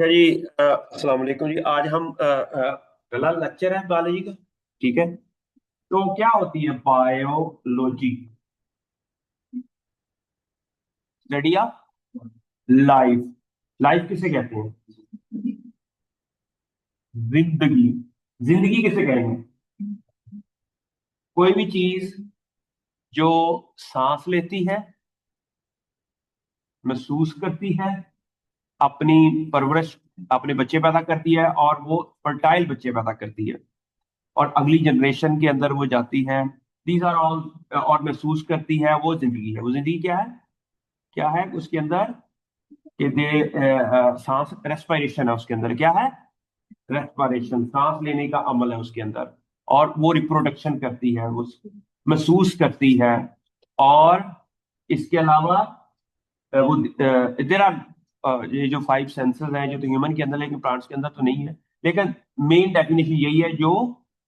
अच्छा जी। अस्सलाम वालेकुम जी। आज हम पहला लेक्चर है बायोलॉजी का। ठीक है। तो क्या होती है biology? Study of life. Life किसे कहते हैं? जिंदगी। जिंदगी किसे कहेंगे? कोई भी चीज जो सांस लेती है, महसूस करती है, अपनी परवरिश, अपने बच्चे पैदा करती है और वो फर्टाइल बच्चे पैदा करती है और अगली जनरेशन के अंदर वो जाती है। These are all. और महसूस करती है, वो जिंदगी है। वो जिंदगी क्या है? क्या है उसके अंदर? कि सांस, रेस्पिरेशन है उसके अंदर। क्या है? रेस्पिरेशन, सांस लेने का अमल है उसके अंदर। और वो रिप्रोडक्शन करती है, वो महसूस करती है। और इसके अलावा वो देर आर, ये जो फाइव सेंसेस हैं जो तो ह्यूमन के अंदर, लेकिन प्लांट्स के अंदर तो नहीं है। लेकिन मेन डेफिनेशन यही है, जो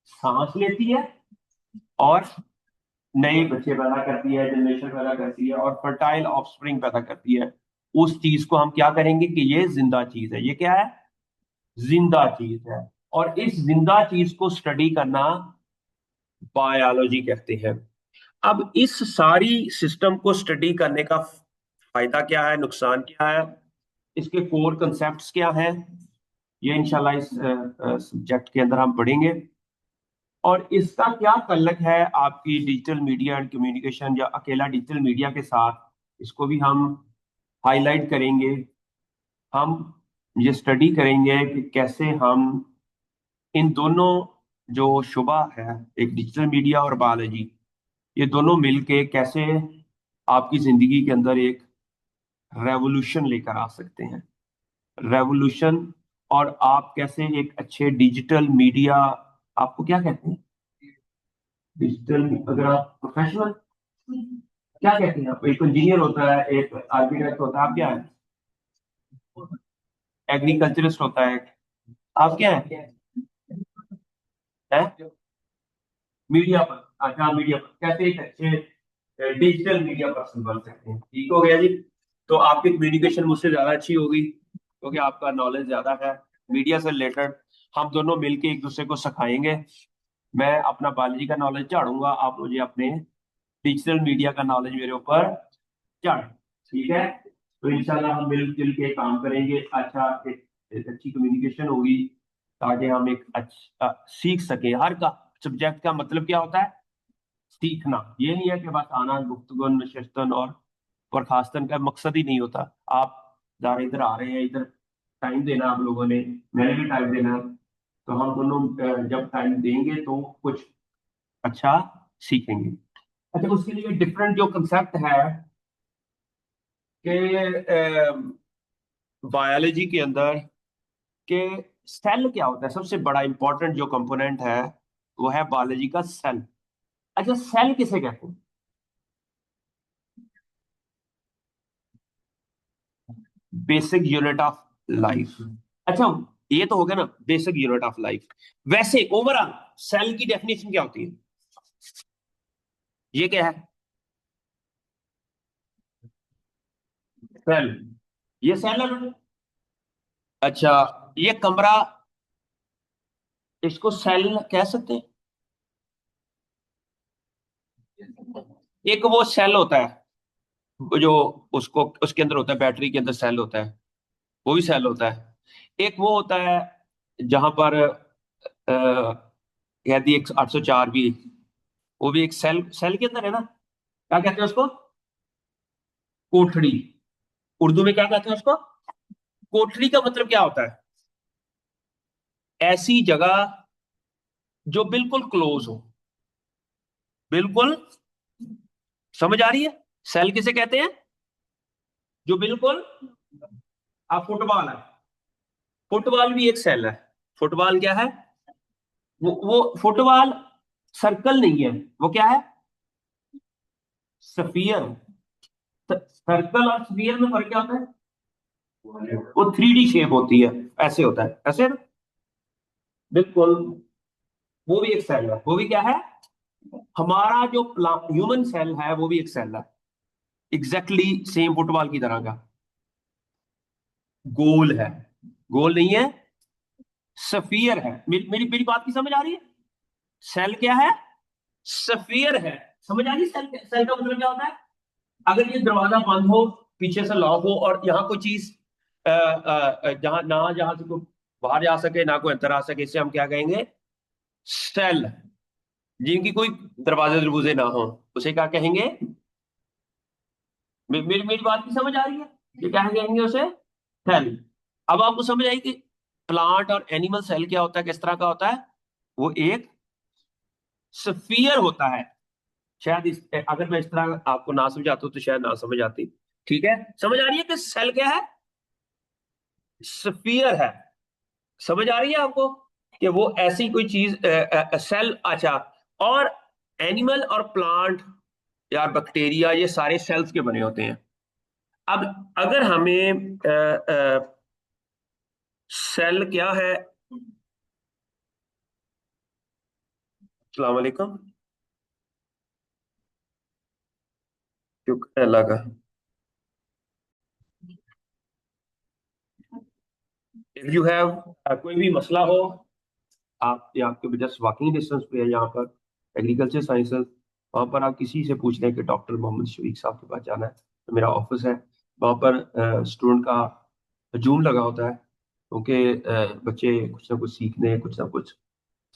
सांस लेती है और नए बच्चे पैदा करती है, जनरेशन पैदा करती है और फर्टाइल ऑफस्प्रिंग पैदा करती है। उस चीज को हम क्या करेंगे कि ये जिंदा चीज है। ये क्या है? जिंदा चीज है। और इस जिंदा चीज को स्टडी करना बायोलॉजी कहते हैं। अब इस सारी सिस्टम को स्टडी करने का फायदा क्या है, नुकसान क्या है, इसके कोर कंसेप्ट्स क्या हैं, ये इंशाल्लाह इस सब्जेक्ट के अंदर हम पढ़ेंगे। और इसका क्या तल्लक है आपकी डिजिटल मीडिया एंड कम्युनिकेशन या अकेला डिजिटल मीडिया के साथ, इसको भी हम हाईलाइट करेंगे। हम ये स्टडी करेंगे कि कैसे हम इन दोनों, जो शुबा है, एक डिजिटल मीडिया और बायोलॉजी, ये दोनों मिलके कैसे आपकी जिंदगी के अंदर एक रेवोल्यूशन लेकर आ सकते हैं। रेवोल्यूशन। और आप कैसे एक अच्छे डिजिटल मीडिया, आपको क्या कहते हैं डिजिटल, अगर आप प्रोफेशनल, क्या कहते हैं आप? एक इंजीनियर होता है, एक आर्किटेक्ट होता है, आप क्या है? एग्रीकल्चरिस्ट होता है। आप क्या है? हैं? मीडिया पर। अच्छा, मीडिया पर कैसे एक अच्छे डिजिटल मीडिया पर्सन बन सकते हैं। ठीक हो गया जी। तो आपकी कम्युनिकेशन मुझसे ज्यादा अच्छी होगी क्योंकि आपका नॉलेज ज्यादा है मीडिया से रिलेटेड। हम दोनों मिलके एक दूसरे को सिखाएंगे। मैं अपना बायोलॉजी का नॉलेज झाड़ूंगा, आप मुझे अपने डिजिटल मीडिया का नॉलेज मेरे ऊपर झाड़। ठीक है। तो इंशाल्लाह हम मिलजुल के काम करेंगे। अच्छा, एक अच्छी कम्युनिकेशन होगी ताकि हम एक अच्छा सीख सके। हर का सब्जेक्ट का मतलब क्या होता है? सीखना। ये नहीं है कि बस आना, गुफ्तगन नशस्तन और बर्खास्तन का मकसद ही नहीं होता। आप ज़रा इधर आ रहे हैं, इधर टाइम देना आप लोगों ने, मैंने भी टाइम देना। तो हम दोनों जब टाइम देंगे तो कुछ अच्छा सीखेंगे। अच्छा, उसके लिए डिफरेंट जो कंसेप्ट है कि बायोलॉजी के अंदर के सेल क्या होता है, सबसे बड़ा इंपॉर्टेंट जो कंपोनेंट है वो है बायोलॉजी का सेल। अच्छा, सेल किसे कहते हैं? Basic unit of life. अच्छा, ये तो हो गया ना बेसिक यूनिट ऑफ लाइफ। वैसे ओवरऑल सेल की डेफिनेशन क्या होती है? ये क्या है? सेल। ये सेल है ना? अच्छा, ये कमरा, इसको सेल कह सकते हैं? एक वो सेल होता है, वो जो उसको उसके अंदर होता है, बैटरी के अंदर सेल होता है, वो भी सेल होता है। एक वो होता है जहां पर कहती है 804 भी, वो भी एक सेल, सेल के अंदर है ना। क्या कहते हैं उसको? कोठड़ी। उर्दू में क्या कहते हैं उसको? कोठड़ी का मतलब क्या होता है? ऐसी जगह जो बिल्कुल क्लोज हो। बिल्कुल। समझ आ रही है? सेल किसे कहते हैं? जो बिल्कुल, आप फुटबॉल है, फुटबॉल भी एक सेल है। फुटबॉल क्या है? वो फुटबॉल सर्कल नहीं है, वो क्या है? स्फीयर। सर्कल और स्फीयर में फर्क क्या होता है? वो 3D शेप होती है, ऐसे होता है, ऐसे ना। बिल्कुल। वो भी एक सेल है। वो भी क्या है? हमारा जो ह्यूमन सेल है वो भी एक सेल है, एग्जैक्टली सेम फुटबॉल की तरह का। गोल है। गोल नहीं है, स्फीयर है। मेरी मेरी बात की समझ आ रही है? सेल क्या है? स्फीयर है। समझ आ रही? सेल सेल का मतलब क्या होता है? अगर ये दरवाजा बंद हो, पीछे से लॉक हो, और यहाँ कोई चीज जहां से कोई बाहर जा सके ना कोई अंदर आ सके, इसे हम क्या कहेंगे? सेल। जिनकी कोई दरवाजे दरवाजे ना हो, उसे क्या कहेंगे? मेरी मेरी बात की समझ आ रही है? ये क्या कहेंगे उसे? सेल। अब आपको समझ आई कि प्लांट और एनिमल सेल क्या होता है, किस तरह का होता है? वो एक स्फीयर होता है। शायद अगर मैं इस तरह आपको ना समझाता हूं तो शायद ना समझ आती। ठीक है, समझ आ रही है कि सेल क्या है? स्फीयर है। समझ आ रही है आपको कि वो ऐसी कोई चीज, सेल। अच्छा, और एनिमल और प्लांट या बैक्टीरिया, ये सारे सेल्स के बने होते हैं। अब अगर हमें सेल क्या है? अस्सलाम वालेकुम। शुक्र अल्लाह का। इफ यू हैव कोई भी मसला हो, आप या आपके जस्ट वॉकिंग डिस्टेंस पे है यहाँ पर एग्रीकल्चर साइंसेज, वहाँ पर आप किसी से पूछ लें कि डॉक्टर मोहम्मद शफीक साहब के पास जाना है, तो मेरा ऑफिस है वहाँ पर। स्टूडेंट का हजूम लगा होता है, क्योंकि बच्चे कुछ ना कुछ सीखने, कुछ ना कुछ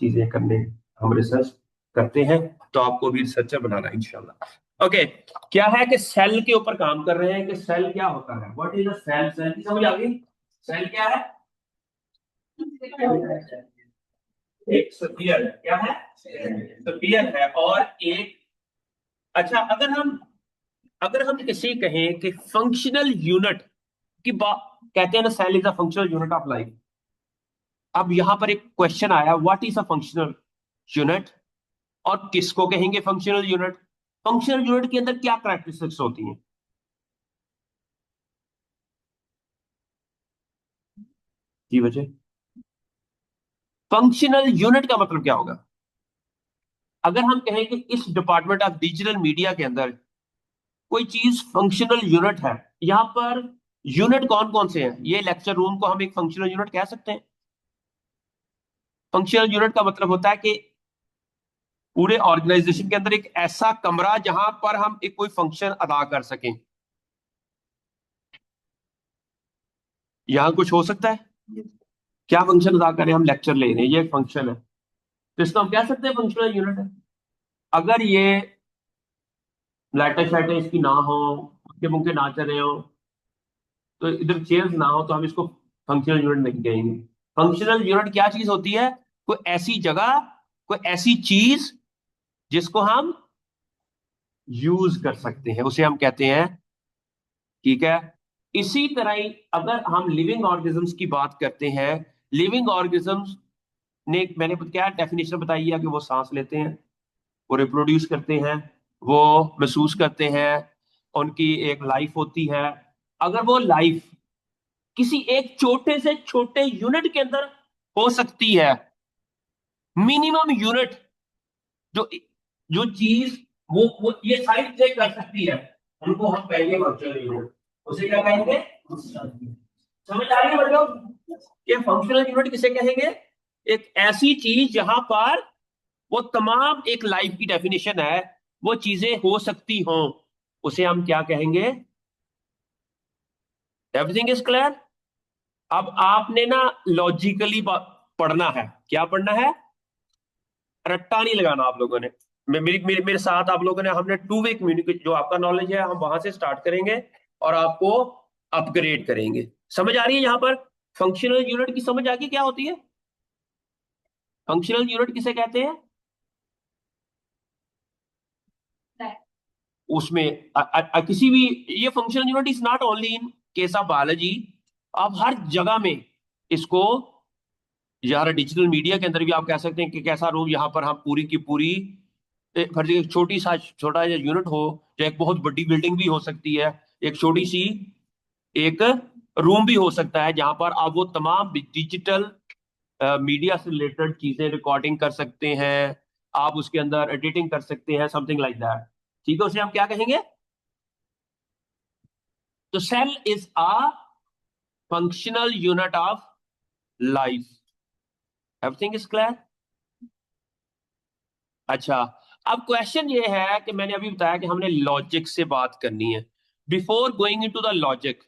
चीजें करने, हम रिसर्च करते हैं। तो आपको भी रिसर्चर बनाना है इंशाल्लाह। ओके, क्या है कि सेल के ऊपर काम कर रहे हैं कि सेल क्या होता है, what is a cell? Cell की समझ आ गई? सेल क्या है? एक स्फीयर है। क्या है? स्फीयर है। और एक, अच्छा, अगर हम किसी कहें कि फंक्शनल यूनिट की बात, कहते हैं ना cell is a functional unit of life. अब यहां पर एक क्वेश्चन आया, what is a functional unit, और किसको कहेंगे फंक्शनल यूनिट? फंक्शनल यूनिट के अंदर क्या कैरेक्टरिस्टिक्स होती हैं? जी वजह, फंक्शनल यूनिट का मतलब क्या होगा? अगर हम कहें कि इस डिपार्टमेंट ऑफ डिजिटल मीडिया के अंदर कोई चीज फंक्शनल यूनिट है, यहां पर यूनिट कौन कौन से हैं? ये लेक्चर रूम को हम एक फंक्शनल यूनिट कह सकते हैं। फंक्शनल यूनिट का मतलब होता है कि पूरे ऑर्गेनाइजेशन के अंदर एक ऐसा कमरा जहां पर हम एक कोई फंक्शन अदा कर सकें। यहां कुछ हो सकता है, क्या फंक्शन अदा करें? हम लेक्चर ले रहे हैं, ये एक फंक्शन है, तो इसको हम कह सकते हैं फंक्शनल यूनिट है। अगर ये लाइटें शाइटें इसकी ना हो, पंखे पुंखे ना चल रहे हो, तो इधर चेयर्स ना हो, तो हम इसको फंक्शनल यूनिट नहीं कहेंगे। फंक्शनल यूनिट क्या चीज होती है? कोई ऐसी जगह, कोई ऐसी चीज जिसको हम यूज कर सकते हैं, उसे हम कहते हैं। ठीक है, इसी तरह ही अगर हम लिविंग ऑर्गेनिजम्स की बात करते हैं, लिविंग ऑर्गेनिजम्स ने, मैंने क्या डेफिनेशन बताई है कि वो सांस लेते हैं, वो रिप्रोड्यूस करते हैं, वो महसूस करते हैं, उनकी एक लाइफ होती है। अगर वो लाइफ किसी एक छोटे से छोटे यूनिट के अंदर हो सकती है, मिनिमम यूनिट, जो जो चीज वो ये सारी चीजें कर सकती है, उनको हम कहेंगे वर्चुअल यूनिट। उसे क्या कहेंगे? समझ आ रही है मतलब? ये फंक्शनल यूनिट किसे कहेंगे? एक ऐसी चीज जहां पर वो तमाम, एक लाइफ की डेफिनेशन है, वो चीजें हो सकती हों, उसे हम क्या कहेंगे? Everything is clear? अब आपने ना लॉजिकली पढ़ना है। क्या पढ़ना है? रट्टा नहीं लगाना आप लोगों ने। मेरे साथ आप लोगों ने, हमने टू वे कम्युनिकेशन, जो आपका नॉलेज है हम वहां से स्टार्ट करेंगे और आपको अपग्रेड करेंगे। समझ आ रही है यहां पर? फंक्शनल यूनिट की समझ आ गई क्या होती है? फंक्शनल यूनिट किसे कहते हैं? उसमें किसी भी, ये functional unit is not only in case of biology, आप हर जगह में इसको, यार डिजिटल मीडिया के अंदर भी आप कह सकते हैं कि कैसा रूम, यहाँ पर हम पूरी की पूरी फर्जी एक छोटी सा छोटा यूनिट हो, जो एक बहुत बड़ी बिल्डिंग भी हो सकती है, एक छोटी सी एक रूम भी हो सकता है, जहां पर आप वो तमाम डिजिटल मीडिया से रिलेटेड चीजें रिकॉर्डिंग कर सकते हैं, आप उसके अंदर एडिटिंग कर सकते हैं, समथिंग लाइक दैट। ठीक है, उसे हम क्या कहेंगे? तो cell is a functional unit of life. Everything is clear? अच्छा, अब क्वेश्चन ये है कि मैंने अभी बताया कि हमने लॉजिक से बात करनी है। Before going into the logic,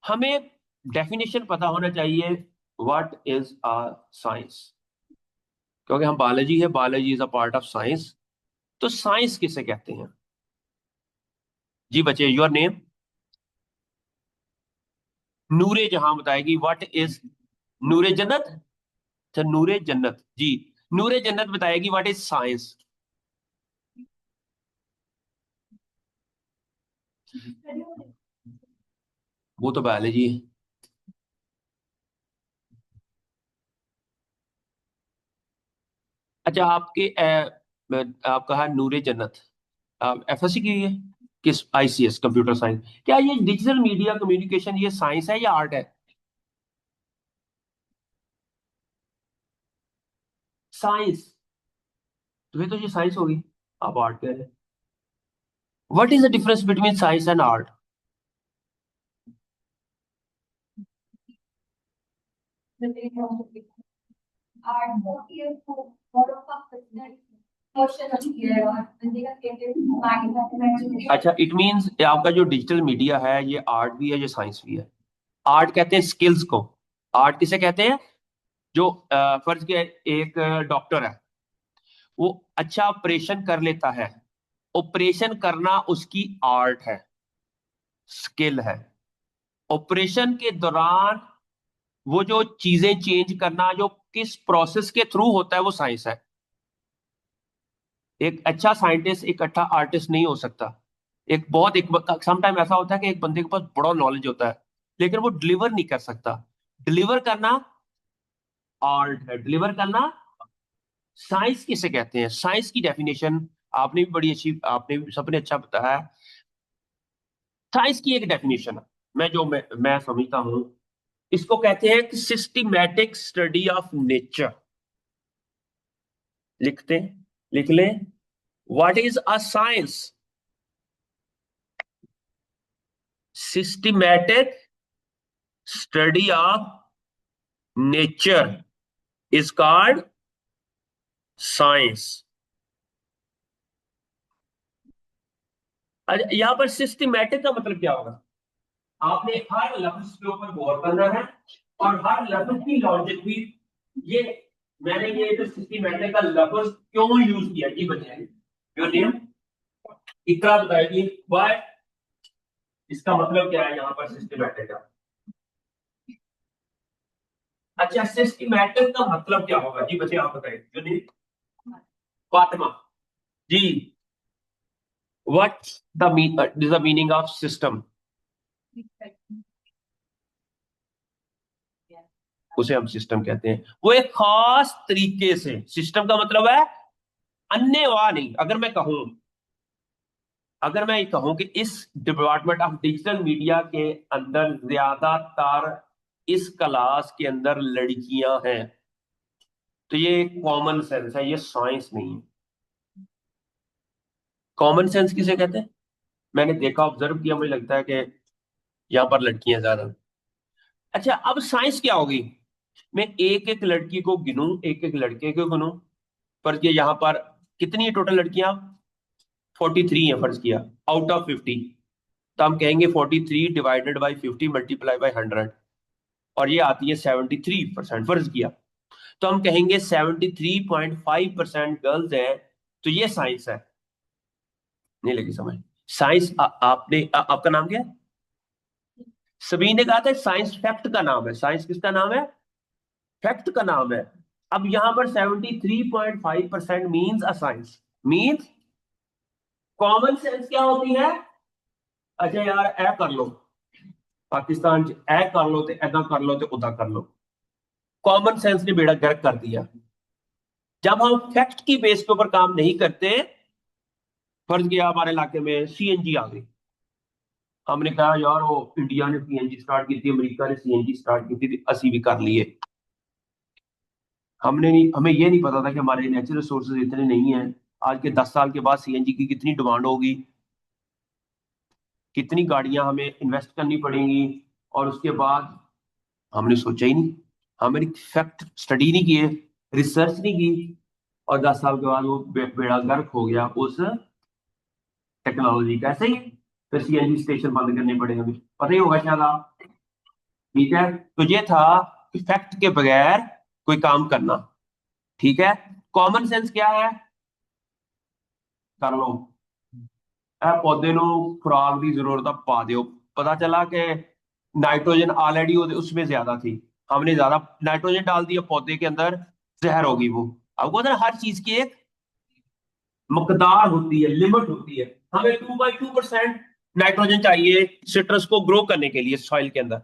हमें डेफिनेशन पता होना चाहिए, व्हाट इज अ साइंस। क्योंकि हम बायोलॉजी है, biology is a part of science. तो साइंस किसे कहते हैं? जी बच्चे, योर नेम? नूरे जहां बताएगी व्हाट इज। नूरे जन्नत? अच्छा, नूरे जन्नत जी। नूरे जन्नत बताएगी व्हाट इज साइंस। वो तो बायोलॉजी है। अच्छा, आपका है नूरे जन्नत, आप एफएससी की है? किस आईसीएस, कंप्यूटर साइंस? क्या ये डिजिटल मीडिया कम्युनिकेशन ये साइंस है या आर्ट है? साइंस। तो फिर तो ये साइंस होगी, आप आर्ट कह रहे हैं। What is the difference between science and art? अच्छा, इट मींस आपका जो डिजिटल मीडिया है ये आर्ट भी है, ये साइंस भी है। आर्ट कहते हैं स्किल्स को। आर्ट किसे कहते हैं? जो फर्ज के एक डॉक्टर है, वो अच्छा ऑपरेशन कर लेता है। ऑपरेशन करना उसकी आर्ट है, स्किल है। ऑपरेशन के दौरान वो जो चीजें चेंज करना, जो किस प्रोसेस के थ्रू होता है, वो साइंस है। एक अच्छा साइंटिस्ट एक अच्छा आर्टिस्ट नहीं हो सकता। एक सम टाइम ऐसा होता है कि एक बंदे के पास बड़ा नॉलेज होता है, लेकिन वो डिलीवर नहीं कर सकता। डिलीवर करना आर्ट है, डिलीवर करना साइंस किसे कहते हैं? साइंस की डेफिनेशन आपने भी बड़ी अच्छी, आपने भी सबने अच्छा बताया। साइंस की एक डेफिनेशन है, मैं समझता हूं, इसको कहते हैं कि सिस्टमैटिक स्टडी ऑफ नेचर। लिखते लिख लें, what is a science? Systematic study of nature is called science. यहां पर सिस्टमैटिक का मतलब क्या होगा? आपने हर लफ्ज के ऊपर गौर करना है, और हर लफ्ज की लॉजिक भी। ये मैंने ये जो सिस्टमैटिक का लफ्ज क्यों यूज किया, ये बताइए। जो नेम इकरा बताएगी वाई, इसका मतलब क्या है यहाँ पर सिस्टमैटिक का? अच्छा, सिस्टमैटिक का मतलब क्या होगा जी बच्चे, आप बताइए। जो name Fatima ji, what the meaning of system? उसे हम सिस्टम कहते हैं, वो एक खास तरीके से। सिस्टम का मतलब है अन्य वा नहीं। अगर मैं ये कहूं कि इस डिपार्टमेंट ऑफ डिजिटल मीडिया के अंदर ज्यादातर इस क्लास के अंदर लड़कियां हैं, तो ये कॉमन सेंस है, ये साइंस नहीं है। कॉमन सेंस किसे कहते हैं? मैंने देखा, ऑब्जर्व किया, मुझे लगता है कि यहाँ पर लड़कियां ज्यादा हैं। अच्छा, अब साइंस क्या होगी? मैं एक एक लड़की को गिनूं, एक एक लड़के को गिनूं, पर ये यहाँ पर कितनी टोटल लड़कियां? 43 है फर्ज किया, आउट ऑफ 50। तो हम कहेंगे 43 डिवाइडेड बाई 50 मल्टीप्लाई बाई 100, और ये आती है 73% फर्ज किया। तो हम कहेंगे 73.5% गर्ल्स है। तो ये साइंस है। नहीं लगी समझ? साइंस आपका नाम क्या है? सभी ने कहा था साइंस फैक्ट का नाम है। साइंस किसका नाम है? फैक्ट का नाम है। अब यहां पर 73.5% means a science, means common sense क्या होती है? अच्छा यार, ऐ कर लो, पाकिस्तान च ऐ कर लो, तो ऐदा कर लो, तो उदा कर लो। कॉमन सेंस ने बेड़ा गर्क कर दिया। जब हम फैक्ट की बेस के ऊपर काम नहीं करते, फर्ज किया हमारे इलाके में सीएनजी आ गई, हमने कहा यार वो इंडिया ने सीएनजी स्टार्ट की थी, अमेरिका ने सीएनजी स्टार्ट की थी, असी भी कर लिए। हमने नहीं, हमें ये नहीं पता था कि हमारे नेचुरल रिसोर्सेज इतने नहीं हैं। आज के 10 साल के बाद सीएनजी की कितनी डिमांड होगी, कितनी गाड़ियां हमें इन्वेस्ट करनी पड़ेंगी, और उसके बाद हमने सोचा ही नहीं। हमने फैक्ट स्टडी नहीं किए, रिसर्च नहीं की, और 10 साल के बाद वो बेड़ा गर्क हो गया उस टेक्नोलॉजी का। ऐसे ही फिर सीएनजी स्टेशन बंद करने पड़े, हमें पता ही होगा शायद आप। ठीक है, तो ये था कि फैक्ट के बगैर कोई काम करना। ठीक है, कॉमन सेंस क्या है? कर लो, पौधे ਨੂੰ खुराक की जरूरत पा दियो। पता चला कि नाइट्रोजन ऑलरेडी उसमें ज्यादा थी, हमने ज्यादा नाइट्रोजन डाल दिया पौधे के अंदर, जहर होगी वो। आपको पता है हर चीज की एक मकदार होती है, लिमिट होती है। हमें 2/2% नाइट्रोजन चाहिए सिट्रस को ग्रो करने के लिए सॉइल के अंदर,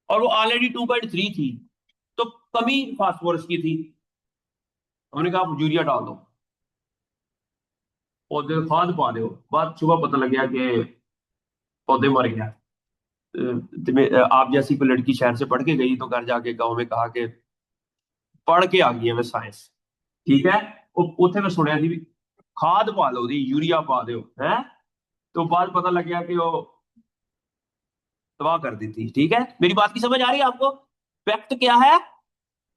और वो ऑलरेडी 2.3 थी, तो कमी फास्फोरस की थी। हमने कहा यूरिया डाल दो, पौधे खाद पा दो। बाद सुबह पता लग गया कि पौधे मर गया। आप जैसी कोई लड़की शहर से पढ़ के गई तो घर जाके गांव में कहा कि पढ़ के आ गई है मैं साइंस। ठीक है, ਉੱਥੇ मैं सुनिया थी भी खाद पा लो दी, यूरिया पा दो है। तो बाद पता लग गया कि वो तबाह कर दी थी। ठीक है, मेरी बात की समझ आ रही है आपको? फैक्ट क्या है?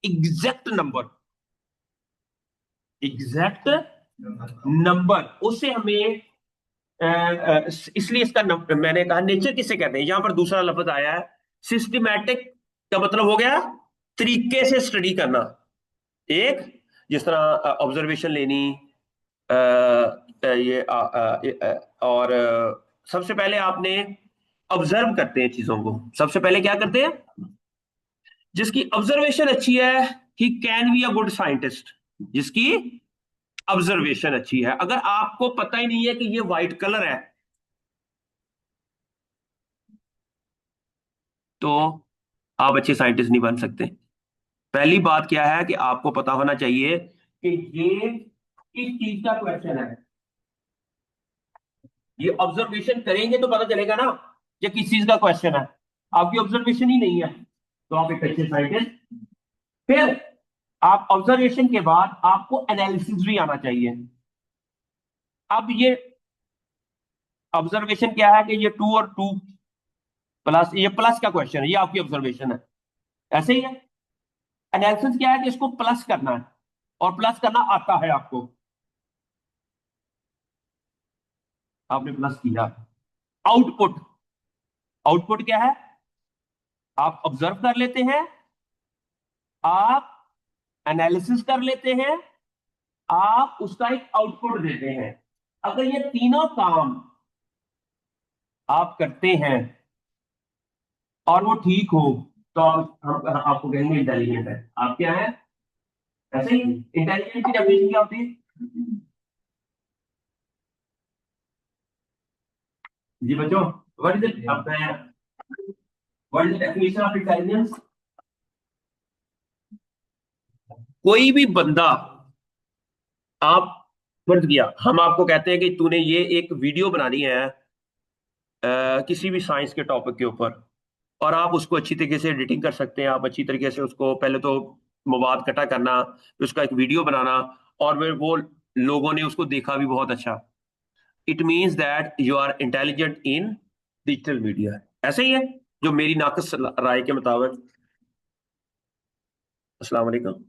एग्जैक्ट नंबर, एग्जैक्ट नंबर, उससे हमें इसलिए इसका मैंने कहा नेचर किसे कहते हैं। यहां पर दूसरा लफ्ज आया है सिस्टमैटिक, का मतलब हो गया तरीके से स्टडी करना। एक, जिस तरह ऑब्जर्वेशन लेनी, और सबसे पहले आपने ऑब्जर्व करते हैं चीजों को। सबसे पहले क्या करते हैं? जिसकी ऑब्जर्वेशन अच्छी है he can be a good scientist. जिसकी ऑब्जर्वेशन अच्छी है, अगर आपको पता ही नहीं है कि ये व्हाइट कलर है तो आप अच्छे साइंटिस्ट नहीं बन सकते। पहली बात क्या है कि आपको पता होना चाहिए कि ये किस चीज का क्वेश्चन है। ये ऑब्जर्वेशन करेंगे तो पता चलेगा ना ये किस चीज का क्वेश्चन है। आपकी ऑब्जर्वेशन ही नहीं है तो आप एक अच्छे साइंटिस्ट। फिर आप ऑब्जर्वेशन के बाद आपको एनालिसिस भी आना चाहिए। अब ये ऑब्जर्वेशन क्या है कि ये 2 और 2 प्लस, ये प्लस का क्वेश्चन है, ये आपकी ऑब्जर्वेशन है, ऐसे ही है। एनालिसिस क्या है कि इसको प्लस करना है, और प्लस करना आता है आपको, आपने प्लस किया। आउटपुट, आउटपुट क्या है? आप ऑब्जर्व कर लेते हैं, आप एनालिसिस कर लेते हैं, आप उसका एक आउटपुट देते हैं। अगर ये तीनों काम आप करते हैं और वो ठीक हो तो हम आपको कहेंगे इंटेलिजेंट है। आप क्या है? ऐसे ही इंटेलिजेंट की डेफिनेशन क्या होती है जी बच्चों? What is it, what is the definition of intelligence? कोई भी बंदा, आप फर्ज किया हम आपको कहते हैं कि तूने ये एक वीडियो बनानी है किसी भी साइंस के टॉपिक के ऊपर, और आप उसको अच्छी तरीके से एडिटिंग कर सकते हैं। आप अच्छी तरीके से उसको पहले तो मवाद इकट्ठा करना, फिर उसका एक वीडियो बनाना, और फिर वो लोगों ने उसको देखा भी बहुत अच्छा। It means that you are intelligent in digital media. ऐसे ही है जो मेरी नाकस राय के मुताबिक। अस्सलाम वालेकुम।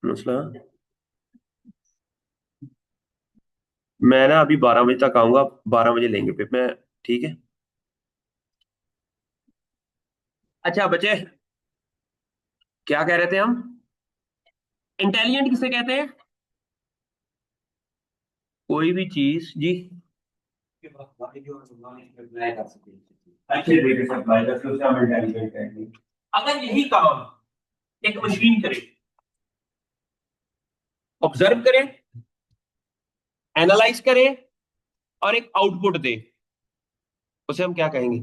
अस्सलाम। मैं ना अभी 12 बजे तक आऊंगा, 12 बजे लेंगे फिर मैं। ठीक है। अच्छा बच्चे, क्या कह रहे थे हम? इंटेलिजेंट किसे कहते हैं? कोई भी चीज जी अच्छे तरीके से अप्लाई करके उसे हम इंटेलिजेंट कहेंगे। अगर यही काम एक मशीन करे, ऑब्जर्व करे, एनालाइज करे, और एक आउटपुट दे, उसे हम क्या कहेंगे?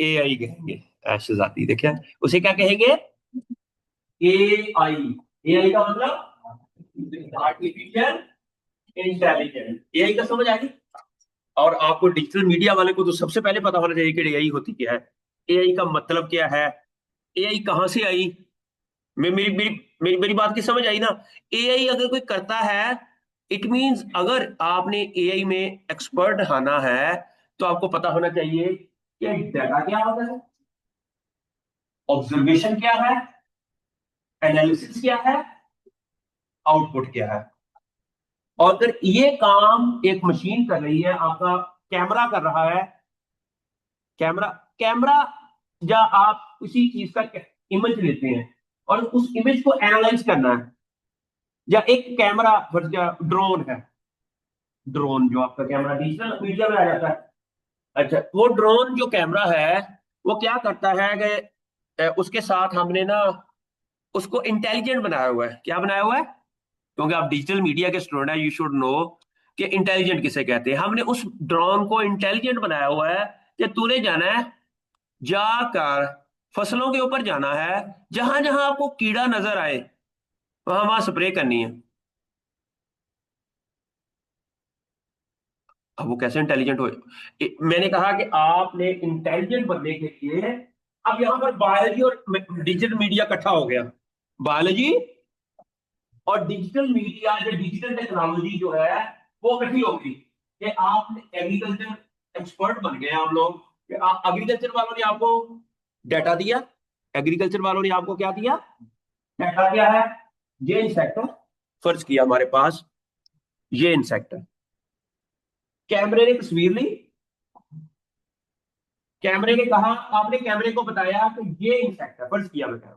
एआई कहेंगे। शहजादी देखिए, उसे क्या कहेंगे? एआई। एआई का मतलब आर्टिफिशियल इंटेलिजेंस। एआई का समझ आ गई? और आपको डिजिटल मीडिया वाले को तो सबसे पहले पता होना चाहिए कि एआई होती क्या है, एआई का मतलब क्या है, एआई कहां से आई। मे- मेरी मेरी मेरी मेरी बात की समझ आई ना? एआई अगर कोई करता है, इट मींस अगर आपने एआई में एक्सपर्ट आना है तो आपको पता होना चाहिए कि डाटा क्या होता है, ऑब्जर्वेशन क्या है, एनालिसिस क्या है, आउटपुट क्या है। और अगर ये काम एक मशीन कर रही है, आपका कैमरा कर रहा है, कैमरा कैमरा या आप किसी चीज का इमेज लेते हैं और उस इमेज को एनालाइज करना है, या एक कैमरा ड्रोन है, ड्रोन जो आपका कैमरा डिजिटल मीडिया में आ जाता है। अच्छा, वो ड्रोन जो कैमरा है वो क्या करता है कि उसके साथ हमने ना उसको इंटेलिजेंट बनाया हुआ है। क्या बनाया हुआ है? क्योंकि आप डिजिटल मीडिया के स्टूडेंट हैं, यू शुड नो कि इंटेलिजेंट किसे कहते हैं। हमने उस ड्रोन को इंटेलिजेंट बनाया हुआ है कि तूने जाना है, जाकर फसलों के ऊपर जाना है, जहां जहां आपको कीड़ा नजर आए वहां वहां स्प्रे करनी है। अब वो कैसे इंटेलिजेंट हो? मैंने कहा कि आपने इंटेलिजेंट बनने के लिए, अब यहां पर बायोलॉजी और डिजिटल मीडिया इकट्ठा हो गया। बायोलॉजी और डिजिटल मीडिया या डिजिटल टेक्नोलॉजी जो है वो इकट्ठी हो गई कि आप एग्रीकल्चर एक्सपर्ट बन गए आप लोग। एग्रीकल्चर वालों ने आपको डाटा दिया, एग्रीकल्चर वालों ने आपको क्या दिया? डाटा क्या है? ये इंसेक्ट फर्ज किया हमारे पास, ये इंसेक्ट है। कैमरे ने तस्वीर ली, कैमरे ने कहा, आपने कैमरे को बताया कि ये इंसेक्ट है, फर्ज किया बेटा,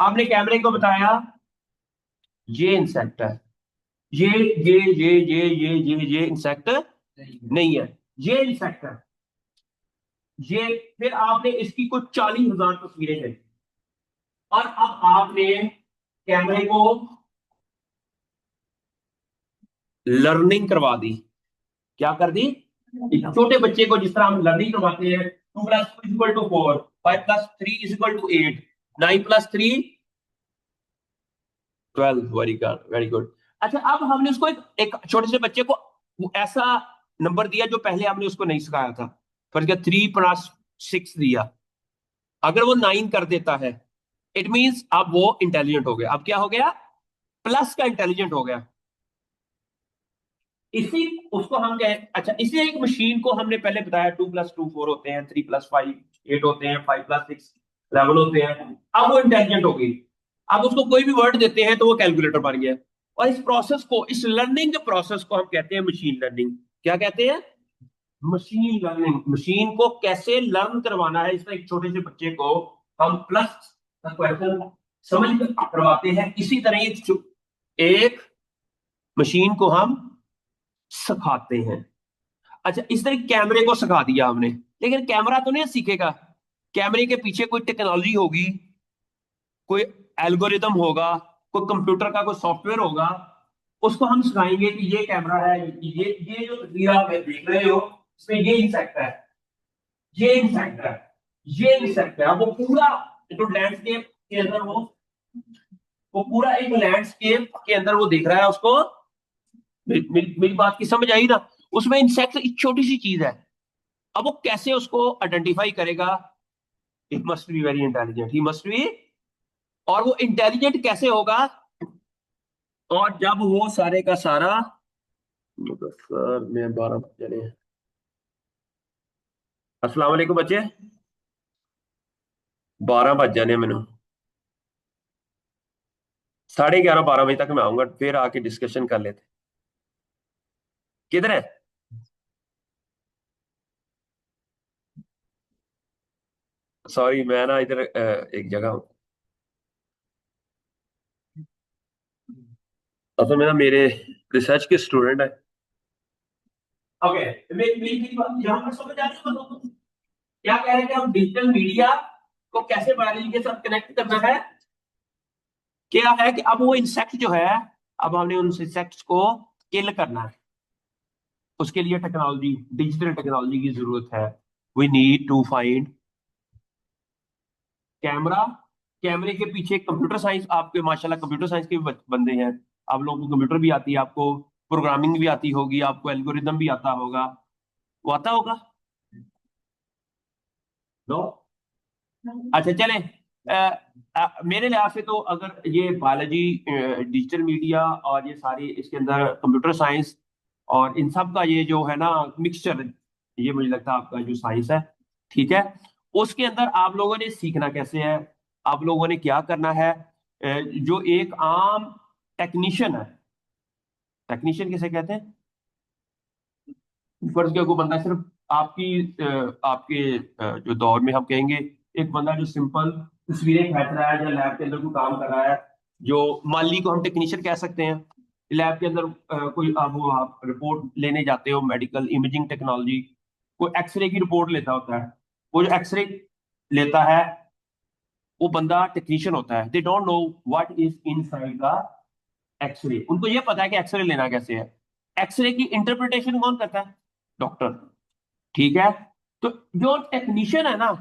आपने कैमरे को बताया ये इंसेक्ट है, ये इंसेक्ट नहीं है, ये इंसेक्ट है, ये। फिर आपने इसकी कुछ 40,000 तस्वीरें ली और अब आपने कैमरे को लर्निंग करवा दी। क्या कर दी? एक छोटे बच्चे को जिस तरह हम लर्निंग करवाते हैं, 2+2 = 4, 5+3 = 8, 9+3 = 12। Very good, very good. अच्छा, अब हमने उसको एक छोटे से बच्चे को ऐसा नंबर दिया जो पहले हमने उसको नहीं सिखाया था। फर्ज किया 3+6 दिया, अगर वो 9 कर देता है, इट मींस अब वो इंटेलिजेंट हो गया। अब क्या हो गया? प्लस का इंटेलिजेंट हो गया। इसी उसको हम कहें, अच्छा, इसी एक मशीन को हमने पहले बताया 2+2 4 होते हैं, 3+5 8 होते हैं, 5+6 11 होते हैं। अब वो इंटेलिजेंट हो गई। अब उसको कोई भी वर्ड देते हैं तो वो कैलकुलेटर बन गया। और इस प्रोसेस को, इस लर्निंग के प्रोसेस को हम कहते हैं मशीन लर्निंग। क्या कहते हैं? Machine learning. मशीन को कैसे लर्न करवाना है, इसमें एक छोटे से बच्चे को हम प्लस का क्वेश्चन समझ कर करवाते हैं, इसी तरह एक मशीन को हम सिखाते हैं। अच्छा, इस तरह कैमरे को सिखा दिया हमने, लेकिन कैमरा तो नहीं सीखेगा। कैमरे के पीछे कोई टेक्नोलॉजी होगी, कोई एल्गोरिदम होगा, कोई कंप्यूटर का कोई सॉफ्टवेयर होगा, उसको हम सिखाएंगे कि ये कैमरा है, ये जो तस्वीर आप देख रहे हो इसमें ये इंसेक्ट है, ये इंसेक्ट है, ये इंसेक्ट है। अब वो पूरा जो लैंडस्केप के अंदर वो पूरा एक लैंडस्केप के अंदर वो देख रहा है उसको। मेरी बात की समझ आई ना? उसमें इंसेक्ट एक छोटी सी चीज है। अब वो कैसे उसको आइडेंटिफाई करेगा? It must be very intelligent, he must be. और वो इंटेलिजेंट कैसे होगा? और जब वो सारे का सारा, सर मैं 12 बज जाने हैं। अस्सलाम वालेकुम बच्चे, 12 बज जाने मैंने। 11:30 12 बजे तक मैं आऊंगा, फिर आके डिस्कशन कर लेते। किधर है? सॉरी, मैं ना इधर एक जगह हूँ। असल में ना मेरे रिसर्च के स्टूडेंट है। ओके, मेरी बात यहाँ पर समझ आ रही है? क्या कह रहे हैं कि हम डिजिटल मीडिया को कैसे बायोलॉजी के साथ कनेक्ट करना है। क्या है कि अब वो इंसेक्ट जो है, अब हमने उन इंसेक्ट्स को किल करना है। उसके लिए टेक्नोलॉजी, डिजिटल टेक्नोलॉजी की जरूरत है। We need to find camera. कैमरे के पीछे कंप्यूटर साइंस, आपके माशाल्लाह कंप्यूटर साइंस के भी बंदे हैं। आप लोगों को कंप्यूटर भी आती है, आपको प्रोग्रामिंग भी आती होगी, आपको एल्गोरिदम भी आता होगा। वो आता होगा? नो? अच्छा चलें। मेरे लिहाज से तो अगर ये बायोलॉजी, डिजिटल मीडिया और ये सारी इसके अंदर कंप्यूटर साइंस और इन सब का ये जो है ना मिक्सचर, ये मुझे लगता है आपका जो साइंस है। ठीक है, उसके अंदर आप लोगों ने सीखना कैसे है, आप लोगों ने क्या करना है। जो एक आम टेक्नीशियन है, टेक्नीशियन किसे कहते हैं, फर्ज किया कोई बंदा सिर्फ आपकी आपके जो दौर में हम कहेंगे, एक बंदा जो सिंपल तस्वीरें खींच रहा है या लैब के अंदर कोई काम कर रहा है, जो माली को हम टेक्नीशियन कह सकते हैं। लैब के अंदर कोई आप रिपोर्ट लेने जाते हो, मेडिकल इमेजिंग टेक्नोलॉजी, कोई एक्सरे की रिपोर्ट लेता होता है, वो जो एक्सरे लेता है वो बंदा टेक्नीशियन होता है। They don't know what is inside the X-ray, उनको ये पता है कि एक्सरे लेना कैसे है, एक्सरे की इंटरप्रिटेशन कौन करता है, डॉक्टर। ठीक है, तो जो टेक्नीशियन है ना,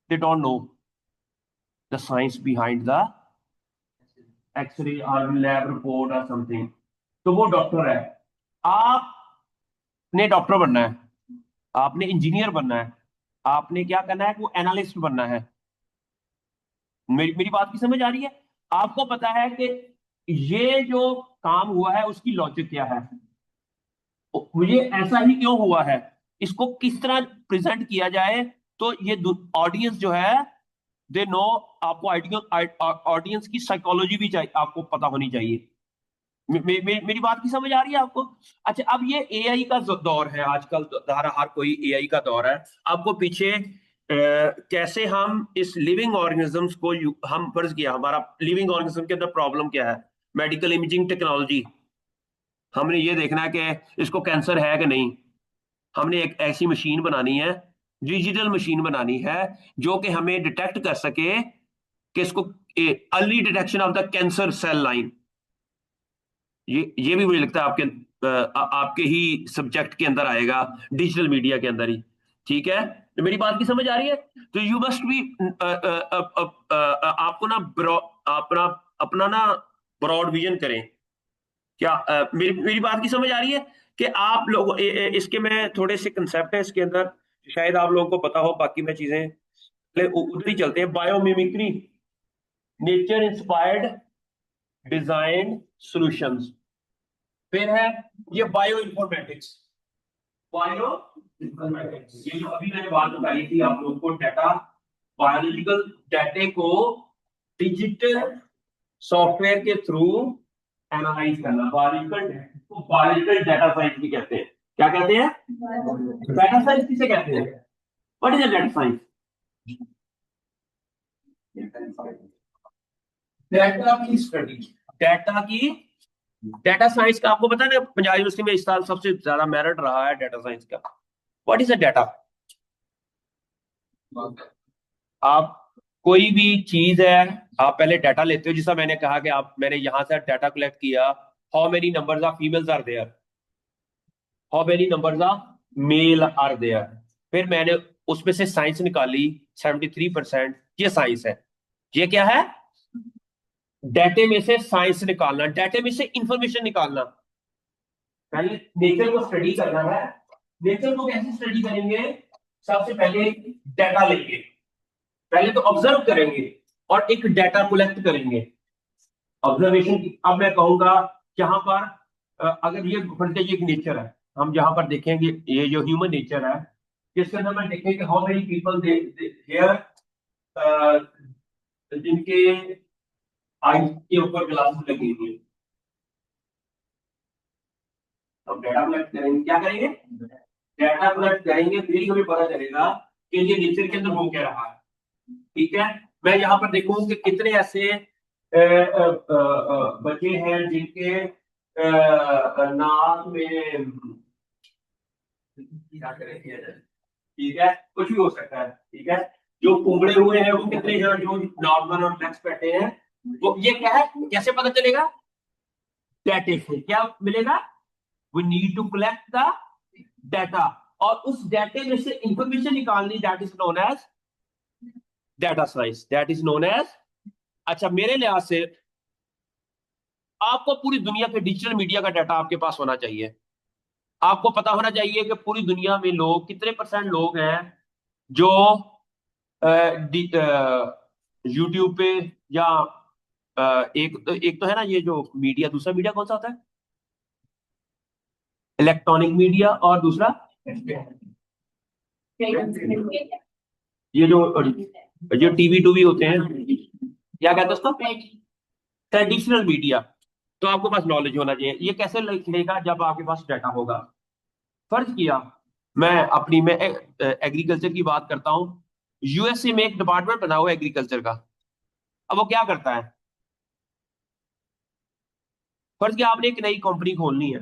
they don't know the science behind the X-ray और लैब रिपोर्ट और समथिंग, तो वो डॉक्टर है। आपने डॉक्टर बनना है, आपने इंजीनियर बनना है, आपने क्या करना है, वो एनालिस्ट बनना है। मेरी मेरी बात की समझ आ रही है? आपको पता है कि ये जो काम हुआ है उसकी लॉजिक क्या है, ये ऐसा ही क्यों हुआ है, इसको किस तरह प्रेजेंट किया जाए, तो ये ऑडियंस जो है दे नो। आपको ऑडियंस की साइकोलॉजी भी चाहिए, आपको पता होनी चाहिए। मेरी बात की समझ आ रही है आपको? अच्छा, अब ये एआई का दौर है आजकल, तो हर कोई एआई का दौर है। आपको पीछे कैसे हम इस लिविंग ऑर्गेनिजम्स को हम फर्ज किया, हमारा लिविंग ऑर्गेनिज्म के अंदर प्रॉब्लम क्या है, मेडिकल इमेजिंग टेक्नोलॉजी, हमने ये देखना है कि इसको कैंसर है कि नहीं। हमने एक ऐसी मशीन बनानी है, डिजिटल मशीन बनानी है, जो कि हमें डिटेक्ट कर सके कि इसको early detection of the cancer cell line. ये भी मुझे लगता है आपके ही सब्जेक्ट के अंदर आएगा, डिजिटल मीडिया के अंदर ही। ठीक है, तो मेरी बात की समझ आ रही है? तो यू मस्ट बी आपको ना अपना अपना ना ब्रॉड विजन करें। क्या मेरी मेरी बात की समझ आ रही है? कि आप लोग इसके में थोड़े से कंसेप्ट है इसके अंदर, शायद आप लोगों को पता हो, बाकी मैं चीजें पहले उधर ही चलते हैं। Biomimicry, nature inspired design solutions. फिर है ये बायो इन्फॉर्मेटिक्स, बायो इन्फॉर्मेटिक्स, ये जो अभी मैंने बात बताई थी आप लोगों को, डाटा, बायोलॉजिकल डाटे को डिजिटल सॉफ्टवेयर के थ्रू एनालाइज करना, बायोलॉजिकल को बायोलॉजिकल डाटा साइंस भी कहते हैं। क्या कहते हैं? डाटा साइंस किसे कहते हैं? What is data science? Data की स्टडी, डाटा की, डाटा साइंस का आपको पता है ना, पंजाब यूनिवर्सिटी में इस साल सबसे ज्यादा मेरिट रहा है डाटा साइंस का। What is a data? आप कोई भी चीज है, आप पहले डाटा लेते हो, जैसा मैंने कहा कि आप, मैंने यहां से डाटा कलेक्ट किया, how many numbers of females are there, how many numbers of male are there, फिर मैंने उसमें से साइंस निकाली 73%, ये साइंस है। ये क्या है? डाटे में से साइंस निकालना, डाटे में से इंफॉर्मेशन निकालना। पहले नेचर को स्टडी करना है। नेचर को कैसे स्टडी करेंगे? सबसे पहले डाटा लेंगे, पहले तो ऑब्जर्व करेंगे और एक डाटा कलेक्ट करेंगे। ऑब्जर्वेशन की, अब मैं कहूंगा जहां पर अगर ये फ्रंटेज एक नेचर है, हम जहां पर देखेंगे ये जो ह्यूमन नेचर है, जिसके अंदर मैं देखेंगे हाउ मेनी पीपल हेयर जिनके आईज के ऊपर ग्लासेस लगी हुई है। अब डाटा कलेक्ट करेंगे, क्या करेंगे? डाटा कलेक्ट करेंगे, फिर ही हमें पता चलेगा कि ये नेचर के अंदर हो क्या रहा है। ठीक है, मैं यहाँ पर देखूं कि कितने ऐसे बच्चे हैं जिनके नाक में, क्या करेंगे, ठीक है, कुछ भी हो सकता है। ठीक है, जो कुंबड़े हुए हैं वो कितने हैं, जो नॉर्मल और फ्लेक्स बैठे हैं, वो ये क्या है, कैसे पता चलेगा? डाटा से क्या मिलेगा? We need to collect the data, और उस डाटे में से इंफॉर्मेशन निकालनी, that is known as data science, that is known as. अच्छा, मेरे लिहाज से आपको पूरी दुनिया के डिजिटल मीडिया का डाटा आपके पास होना चाहिए। आपको पता होना चाहिए कि पूरी दुनिया में लोग कितने परसेंट लोग हैं जो यूट्यूब पे, या एक एक तो है ना ये जो मीडिया, दूसरा मीडिया कौन सा होता है, इलेक्ट्रॉनिक मीडिया, और दूसरा ये जो टीवी टूवी होते हैं, क्या कहते हैं उसको, ट्रेडिशनल मीडिया। तो आपके पास नॉलेज होना चाहिए। ये कैसे लेगा, जब आपके पास डाटा होगा। फर्ज किया मैं एग्रीकल्चर की बात करता हूँ। यूएसए में एक डिपार्टमेंट बना हुआ है एग्रीकल्चर का। अब वो क्या करता है, फर्ज किया आपने एक नई कंपनी खोलनी है।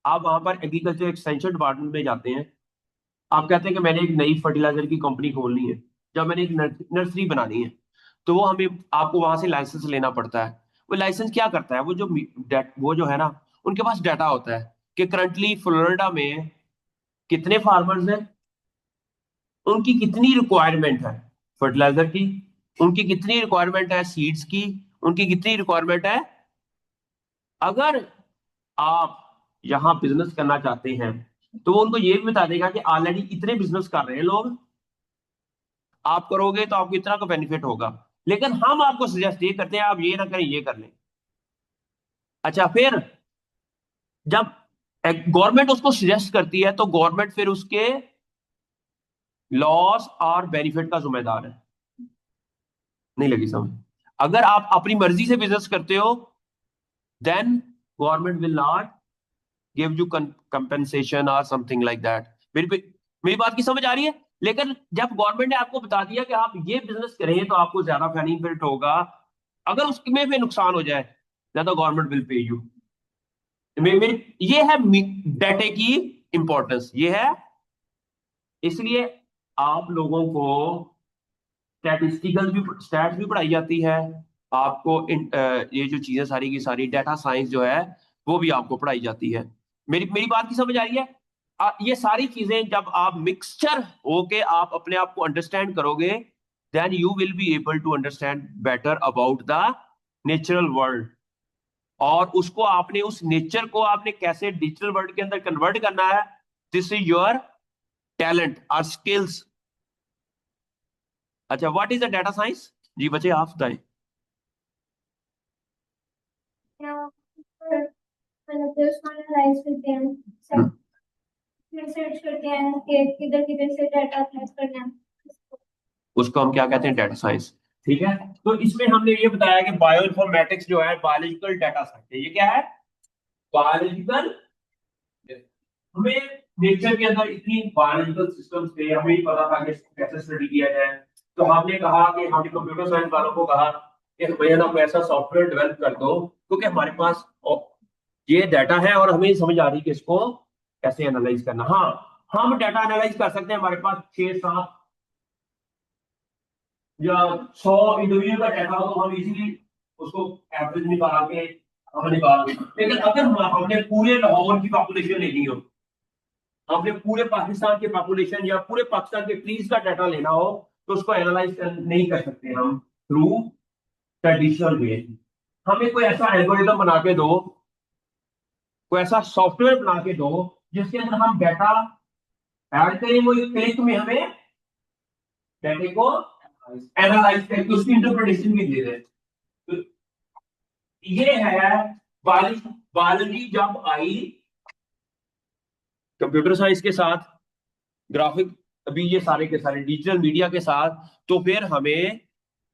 आप वहां पर एग्रीकल्चर एक्सटेंशन डिपार्टमेंट में जाते हैं। आप कहते हैं कि मैंने एक नई फर्टिलाइजर की कंपनी खोलनी है, जब मैंने एक नर्सरी बनानी है, तो वो हमें आपको वहां से लाइसेंस लेना पड़ता है। वो लाइसेंस क्या करता है, वो जो है ना, उनके पास डाटा होता है कि करंटली फ्लोरिडा में कितने फार्मर्स हैं, उनकी कितनी रिक्वायरमेंट है फर्टिलाइजर की, उनकी कितनी रिक्वायरमेंट है सीड्स की, उनकी कितनी रिक्वायरमेंट है। अगर आप यहाँ बिजनेस करना चाहते हैं, तो वो उनको ये भी बता देगा कि ऑलरेडी इतने बिजनेस कर रहे हैं लोग, आप करोगे तो आपको इतना का बेनिफिट होगा। लेकिन हम आपको सजेस्ट ये करते हैं आप ये ना करें, ये कर लें। अच्छा, फिर जब गवर्नमेंट उसको सजेस्ट करती है, तो गवर्नमेंट फिर उसके लॉस और बेनिफिट का जिम्मेदार है। नहीं लगी समझ? अगर आप अपनी मर्जी से बिजनेस करते हो, then government will not give you compensation और समथिंग लाइक दैट। मेरी बात की समझ आ रही है? लेकिन जब गवर्नमेंट ने आपको बता दिया कि आप ये बिजनेस करें तो आपको ज्यादा बेनिफिट होगा, अगर उसमें भी नुकसान हो जाए, ज्यादा गवर्नमेंट विल पे यू। ये है डाटे की इंपॉर्टेंस, ये है। इसलिए आप लोगों को स्टैटिस्टिकल भी, स्टैट्स भी पढ़ाई जाती है। आपको ये जो चीजें सारी की सारी डाटा साइंस जो है, वो भी आपको पढ़ाई जाती है। मेरी मेरी बात की समझ आ रही है? ये सारी चीजें जब आप मिक्सचर होके आप अपने आप को अंडरस्टैंड करोगे, then you will be able to understand better about the natural world. और उसको आपने, उस नेचर को आपने कैसे डिजिटल वर्ल्ड के अंदर कन्वर्ट करना है, दिस इज योर टैलेंट और स्किल्स। अच्छा, what is the data science? जी बच्चे आप बताएं। मतलब जो उसको एनालाइज करते हैं, रिसर्च करते हैं कि किधर किधर से डाटा कलेक्ट करना है। उसको हम क्या कहते हैं, डाटा साइंस। ठीक है। तो इसमें हमने ये बताया कि बायो इन्फॉर्मेटिक्स जो है बायोलॉजिकल डाटा साइंस है। ये क्या है? बायोलॉजिकल। हमें नेचर के अंदर इतनी बायोलॉजिकल सिस्टम्स थे, हमें ही पता था कि इसको कैसे स्टडी किया जाए। तो हमने कहा कि हमने कंप्यूटर साइंस वालों को कहा कि भैया ना कोई ऐसा सॉफ्टवेयर डेवलप कर दो, क्योंकि हमारे पास ये डाटा है और हमें समझ आ रही है कि इसको कैसे एनालाइज करना। हाँ, हम डाटा एनालाइज कर सकते हैं, हमारे पास 6 7 या 100 इंडिविजुअल का डाटा हो, तो हम इजीली उसको एवरेज निकाल के हम निकाल दें। लेकिन अगर हमने पूरे लाहौर की पॉपुलेशन लेनी हो, हमने पूरे पाकिस्तान की पॉपुलेशन या पूरे पाकिस्तान के ट्रीज का डाटा लेना हो, तो उसको एनालाइज नहीं कर सकते हम थ्रू ट्रेडिशनल वे। हमें कोई ऐसा एल्गोरिदम बना के दो, कोई ऐसा सॉफ्टवेयर बना के दो जिसके अंदर हम डाटा ऐड करें, वो क्लिक में हमें डाटे को एनालाइज करके उसकी इंटरप्रिटेशन भी दे दें। तो ये है बायोलॉजी जब आई कंप्यूटर साइंस के साथ, ग्राफिक, अभी ये सारे के सारे डिजिटल मीडिया के साथ, तो फिर हमें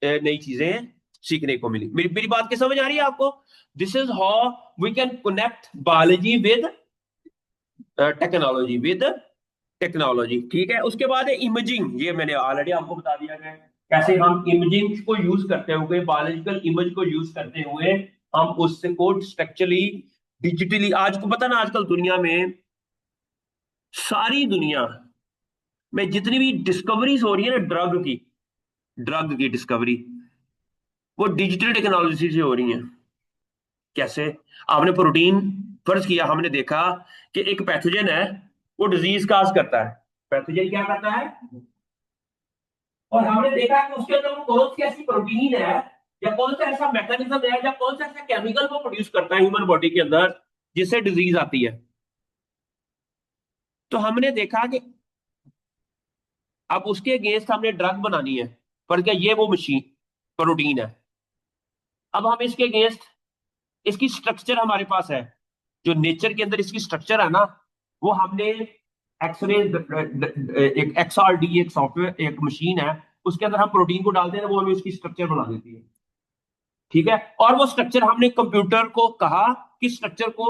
नई चीजें सीखने को मिली। मेरी बात की समझ आ रही है आपको? This is how we can connect biology with technology, technology. ठीक है। उसके बाद है इमेजिंग। ये मैंने ऑलरेडी आपको बता दिया है कैसे हम इमेजिंग को यूज करते हुए, बायोलॉजिकल इमेज को यूज करते हुए, हम उससे को स्ट्रक्चरली, डिजिटली, आज को पता ना, आजकल दुनिया में, सारी दुनिया में जितनी भी डिस्कवरीज हो रही है ना, ड्रग की डिस्कवरी, वो डिजिटल टेक्नोलॉजी से हो रही है। कैसे? आपने प्रोटीन, फर्ज किया हमने देखा कि एक पैथोजन है, वो डिजीज काज करता है। पैथोजन क्या करता है? और हमने देखा कि उसके अंदर वो कौन सी ऐसी प्रोटीन है, या कौन सा ऐसा मैकेनिज्म है, या कौन सा ऐसा केमिकल वो प्रोड्यूस करता है ह्यूमन बॉडी के अंदर, जिससे डिजीज आती है। तो हमने देखा कि अब उसके अगेंस्ट हमने ड्रग बनानी है, पर क्या ये वो मशीन प्रोटीन है। अब हम इसके अगेंस्ट, इसकी स्ट्रक्चर हमारे पास है, जो नेचर के अंदर इसकी स्ट्रक्चर है ना, वो हमने एक्सरे, एक XRD एक सॉफ्टवेयर एक मशीन है, उसके अंदर हम प्रोटीन को डालते हैं, वो हमें उसकी स्ट्रक्चर बना देती है। ठीक है, और वो स्ट्रक्चर हमने कंप्यूटर को कहा कि स्ट्रक्चर को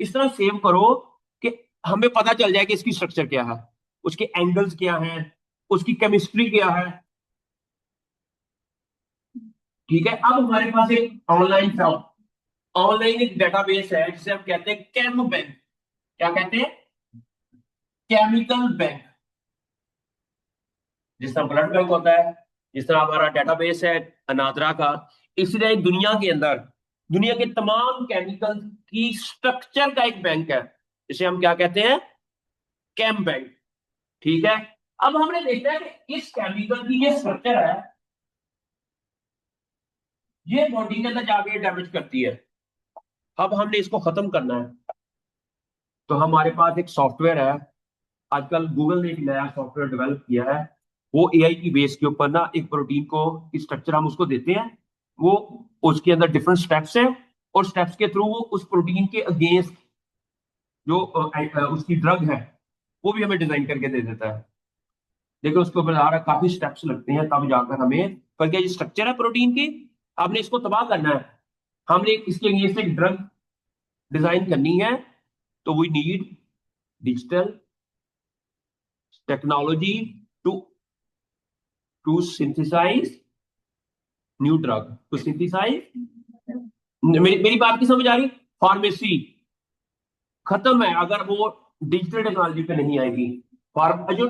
इस तरह सेव करो कि हमें पता चल जाए कि इसकी स्ट्रक्चर क्या है, उसके एंगल्स क्या हैं, उसकी केमिस्ट्री क्या है। ठीक है, अब हमारे पास एक ऑनलाइन एक डेटाबेस है जिसे हम कहते हैं केम बैंक। क्या कहते हैं? Chemical bank. जिस तरह ब्लड बैंक होता है, जिस तरह हमारा डेटाबेस है अनादरा का, इसी तरह दुनिया के अंदर दुनिया के तमाम केमिकल की स्ट्रक्चर का एक बैंक है, जिसे हम क्या कहते हैं? केम बैंक। ठीक है, अब हमने देखा है कि इस केमिकल की ये स्ट्रक्चर है, ये बॉडी के अंदर जाके डैमेज करती है। अब हमने इसको खत्म करना है, तो हमारे पास एक सॉफ्टवेयर है। आजकल गूगल ने एक नया सॉफ्टवेयर डेवलप किया है। वो एआई की बेस के ऊपर ना एक प्रोटीन को स्ट्रक्चर हम उसको देते हैं, वो उसके अंदर डिफरेंट स्टेप्स हैं, और स्टेप्स के थ्रू वो उस प्रोटीन के अगेंस्ट जो उसकी ड्रग है वो भी हमें डिजाइन करके दे देता है। लेकिन उसके ऊपर काफी स्टेप्स लगते हैं तब जाकर हमें, पर क्या ये स्ट्रक्चर है प्रोटीन की, आपने इसको तबाह करना है, हमने इसके अगेंस्ट एक ड्रग डिजाइन करनी है, तो we need digital technology to to synthesise new drug, to synthesise. मेरी बात की समझ आ रही? फार्मेसी खत्म है अगर वो डिजिटल टेक्नोलॉजी पे नहीं आएगी। फार्म जो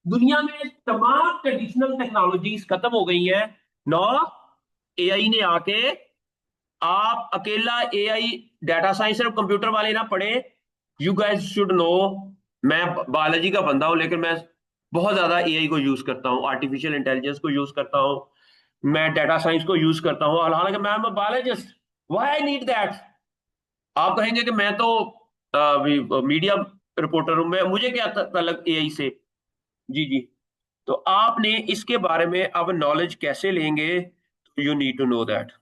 दुनिया में तमाम ट्रेडिशनल टेक्नोलॉजीज खत्म हो गई हैं नो, एआई ने आके, आप अकेला एआई डाटा साइंस और कंप्यूटर वाले ना पढ़े, यू गाइस शुड नो। मैं बायोलॉजी का बंदा हूं, लेकिन मैं बहुत ज्यादा एआई को यूज करता हूं, आर्टिफिशियल इंटेलिजेंस को यूज करता हूं, मैं डाटा साइंस को यूज करता हूं, और हालांकि मैं biologist, why I need that. आप कहेंगे कि मैं तो मीडिया रिपोर्टर हूं, मैं मुझे क्या तलक एआई से। जी जी। तो आपने इसके बारे में अब नॉलेज कैसे लेंगे, you need to know that.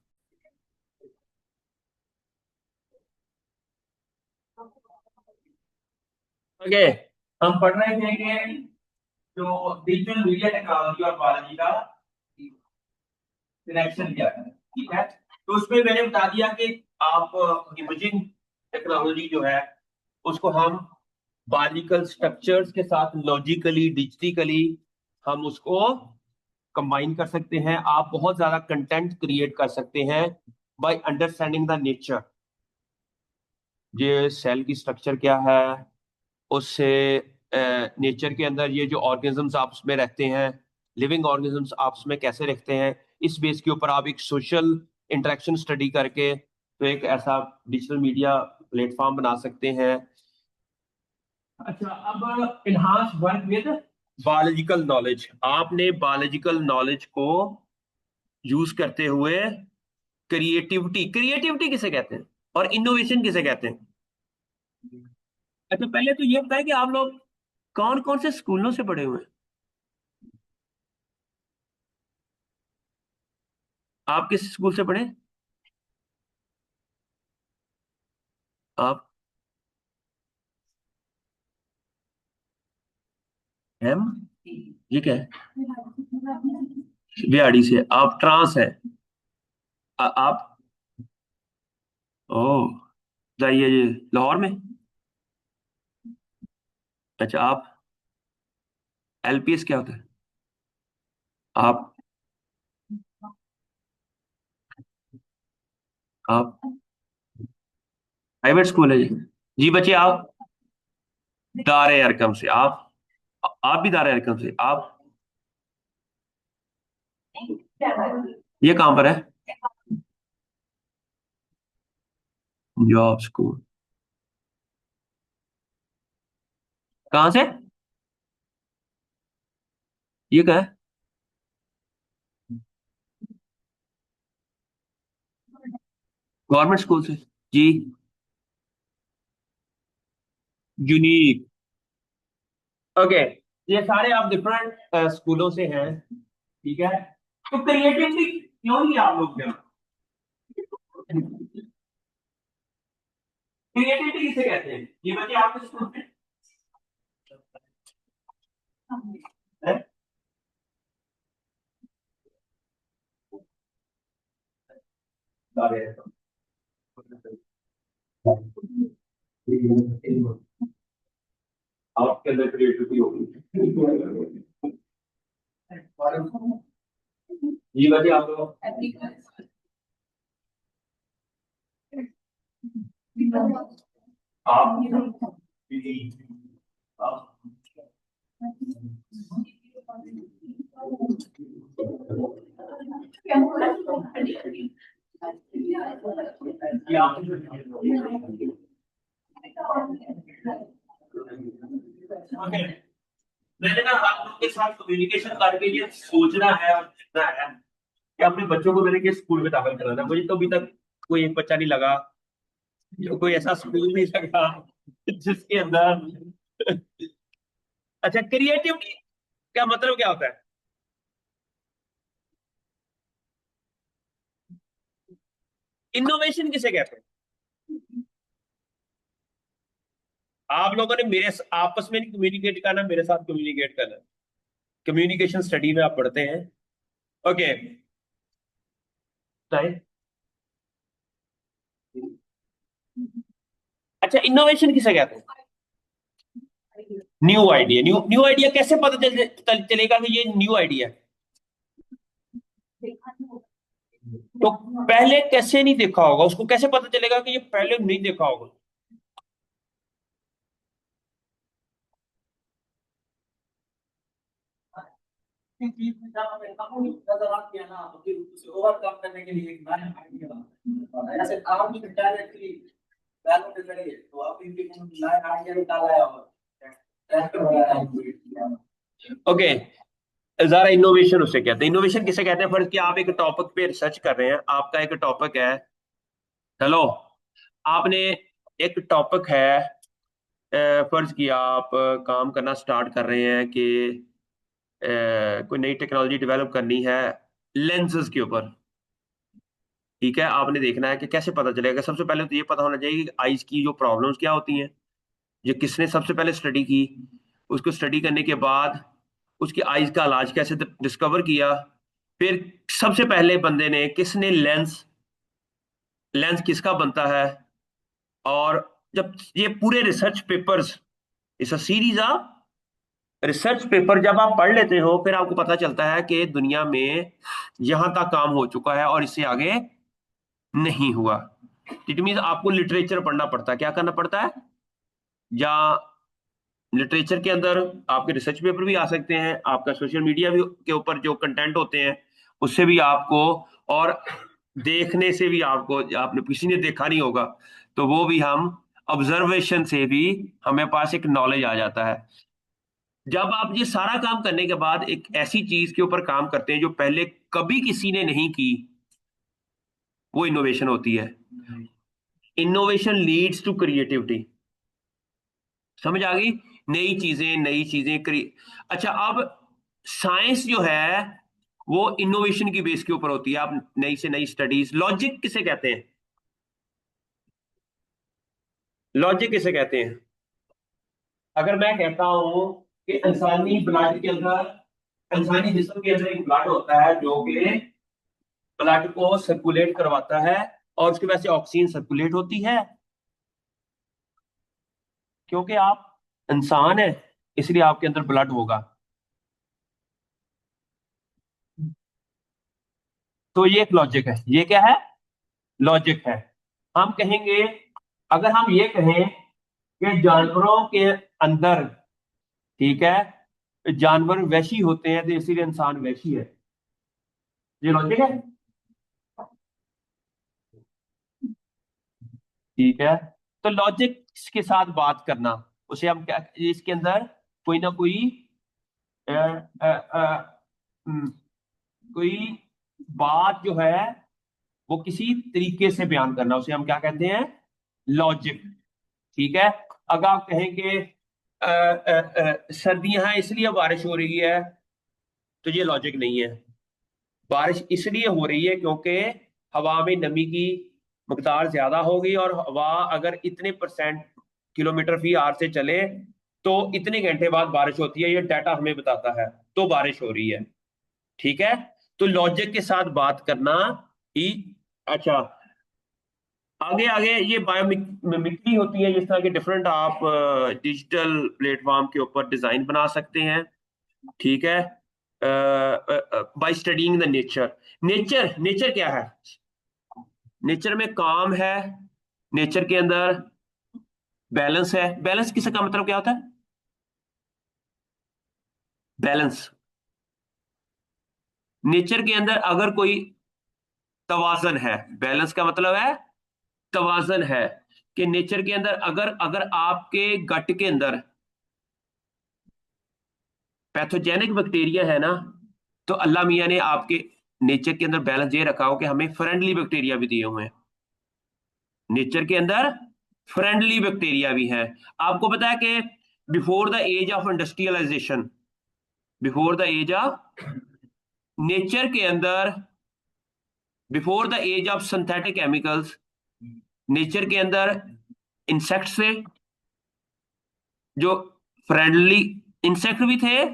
Okay, हम पढ़ रहे थे कि जो डिजिटल मीडिया टेक्नोलॉजी और बायोलॉजी का सिलेक्शन किया है। ठीक है, तो उसमें मैंने बता दिया कि आप इमेजिंग टेक्नोलॉजी जो है उसको हम बायोलॉजिकल स्ट्रक्चर्स के साथ लॉजिकली डिजिटली हम उसको कंबाइन कर सकते हैं। आप बहुत ज्यादा कंटेंट क्रिएट कर सकते हैं बाय अंडरस्टैंडिंग द नेचर, ये सेल की स्ट्रक्चर क्या है, उससे नेचर के अंदर ये जो ऑर्गेनिजम्स आपस में रहते हैं, लिविंग ऑर्गेनिजम्स आपस में कैसे रहते हैं, इस बेस के ऊपर आप एक सोशल इंटरेक्शन स्टडी करके तो एक ऐसा डिजिटल मीडिया प्लेटफॉर्म बना सकते हैं। अच्छा, अब enhance work with biological knowledge, आपने बायोलॉजिकल नॉलेज को यूज करते हुए क्रिएटिविटी, क्रिएटिविटी किसे कहते हैं और इनोवेशन किसे कहते हैं? अच्छा, पहले तो ये बताएं कि आप लोग कौन कौन से स्कूलों से पढ़े हुए हैं? आप किस स्कूल से पढ़े? आप एम, ये क्या है? बिहाड़ी से आप ट्रांस है? आप ओ, जाइए ये लाहौर में। अच्छा, आप एलपीएस क्या होता है? आप आप प्राइवेट स्कूल है जी? जी बच्चे, आप दारे अरकम से, आप भी दारे अरकम से, आप ये कहां पर है? जॉब स्कूल कहां से? ये क्या है? गवर्नमेंट स्कूल से? जी। यूनिक। ओके, ये सारे आप डिफरेंट स्कूलों से हैं। ठीक है, तो क्रिएटिविटी क्यों नहीं आप लोग में? क्रिएटिविटी किसे कहते हैं ये बच्चे आपके स्कूल में हैं? आपके अंदर क्रिएटिविटी होगी ये बच्चे आप लोग आप ओके मैंने ना आप लोग के साथ कम्युनिकेशन करके ये सोचना है और लिखना है कि अपने बच्चों को मैंने किस स्कूल में दाखिल कराना है। मुझे तो अभी तक कोई एक बच्चा नहीं लगा जो कोई ऐसा स्कूल नहीं लगा जिसके अंदर अच्छा क्रिएटिविटी क्या मतलब क्या होता है इनोवेशन किसे कहते हैं आप लोगों ने मेरे आपस में नहीं कम्युनिकेट करना मेरे साथ कम्युनिकेट करना कम्युनिकेशन स्टडी में आप पढ़ते हैं ओके अच्छा इनोवेशन किसे कहते हैं न्यू आइडिया न्यू आइडिया कैसे पता चलेगा कि ये न्यू आइडिया है तो पहले कैसे नहीं देखा होगा उसको कैसे पता चलेगा कि ये पहले नहीं देखा होगा चीज में जब हमें नजर आती है ना तो फिर उसे ओवरकम करने के लिए एक नया आइडिया ऐसे आप भी डायरेक्टली वैल्यू पे करिए तो आप भी नया आइडिया निकाला है और ओके जरा इनोवेशन उसे कहते हैं इनोवेशन किसे कहते हैं फर्ज कि आप एक टॉपिक पे रिसर्च कर रहे हैं आपका एक टॉपिक है हेलो आपने एक टॉपिक है फर्ज किया आप काम करना स्टार्ट कर रहे हैं कि कोई नई टेक्नोलॉजी डेवलप करनी है लेंसेज के ऊपर ठीक है आपने देखना है कि कैसे पता चलेगा सबसे पहले तो ये पता होना चाहिए कि आइज की जो प्रॉब्लम्स क्या होती हैं ये किसने सबसे पहले स्टडी की उसको स्टडी करने के बाद उसकी आइज का इलाज कैसे डिस्कवर किया फिर सबसे पहले बंदे ने किसने लेंस लेंस किसका बनता है और जब ये पूरे रिसर्च पेपर्स इस सीरीज ऑफ रिसर्च पेपर जब आप पढ़ लेते हो फिर आपको पता चलता है कि दुनिया में यहां तक काम हो चुका है और इससे आगे नहीं हुआ इट मीन आपको लिटरेचर पढ़ना पड़ता है क्या करना पड़ता है या लिटरेचर के अंदर आपके रिसर्च पेपर भी आ सकते हैं आपका सोशल मीडिया भी के ऊपर जो कंटेंट होते हैं उससे भी आपको और देखने से भी आपको आपने किसी ने देखा नहीं होगा तो वो भी हम ऑब्जर्वेशन से भी हमें पास एक नॉलेज आ जाता है जब आप ये सारा काम करने के बाद एक ऐसी चीज के ऊपर काम करते हैं जो पहले कभी किसी ने नहीं की वो इनोवेशन होती है इनोवेशन लीड्स टू क्रिएटिविटी समझ आ गई नई चीजें अच्छा अब साइंस जो है वो इनोवेशन की बेस के ऊपर होती है आप नई से नई स्टडीज लॉजिक किसे कहते हैं लॉजिक किसे कहते हैं अगर मैं कहता हूं कि इंसानी ब्लड के अंदर इंसानी जिस्म के अंदर एक ब्लड होता है जो कि ब्लड को सर्कुलेट करवाता है और उसकी वजह से ऑक्सीजन सर्कुलेट होती है क्योंकि आप इंसान है इसलिए आपके अंदर ब्लड होगा तो ये एक लॉजिक है ये क्या है लॉजिक है हम कहेंगे अगर हम ये कहें कि जानवरों के अंदर ठीक है जानवर वैशी होते हैं तो इसीलिए इंसान वैशी है ये लॉजिक है ठीक है तो लॉजिक के साथ बात करना उसे हम क्या इसके अंदर कोई ना कोई अ, अ, अ, हम्म, कोई बात जो है वो किसी तरीके से बयान करना उसे हम क्या कहते हैं लॉजिक ठीक है अगर आप कहेंगे सर्दियां हैं इसलिए बारिश हो रही है तो ये लॉजिक नहीं है बारिश इसलिए हो रही है क्योंकि हवा में नमी की मकदार ज्यादा होगी और हवा अगर इतने % km/h से चले तो इतने घंटे बाद बारिश होती है, ये डाटा हमें बताता है, तो बारिश हो रही है। ठीक है, तो लॉजिक के साथ बात करना ही। अच्छा, आगे आगे ये बायोमिमिक्री होती है, जिस तरह के डिफरेंट आप डिजिटल प्लेटफॉर्म के ऊपर डिजाइन बना सकते हैं। ठीक है, by studying the nature. Nature nature क्या है? नेचर में काम है, नेचर के अंदर बैलेंस है। बैलेंस किसका मतलब क्या होता है? बैलेंस। नेचर के अंदर अगर कोई तवाजन है, बैलेंस का मतलब है तवाजन है, कि नेचर के अंदर अगर अगर आपके गट के अंदर पैथोजेनिक बैक्टीरिया है ना, तो अल्लाह मियां ने आपके नेचर के अंदर बैलेंस ये रखा हो कि हमें फ्रेंडली बैक्टीरिया भी दिए हुए हैं। नेचर के अंदर फ्रेंडली बैक्टीरिया भी है। आपको पता है कि before the age of industrialisation, before the age of, nature के अंदर before the age of synthetic chemicals, nature के अंदर इंसेक्ट्स थे, जो फ्रेंडली इंसेक्ट भी थे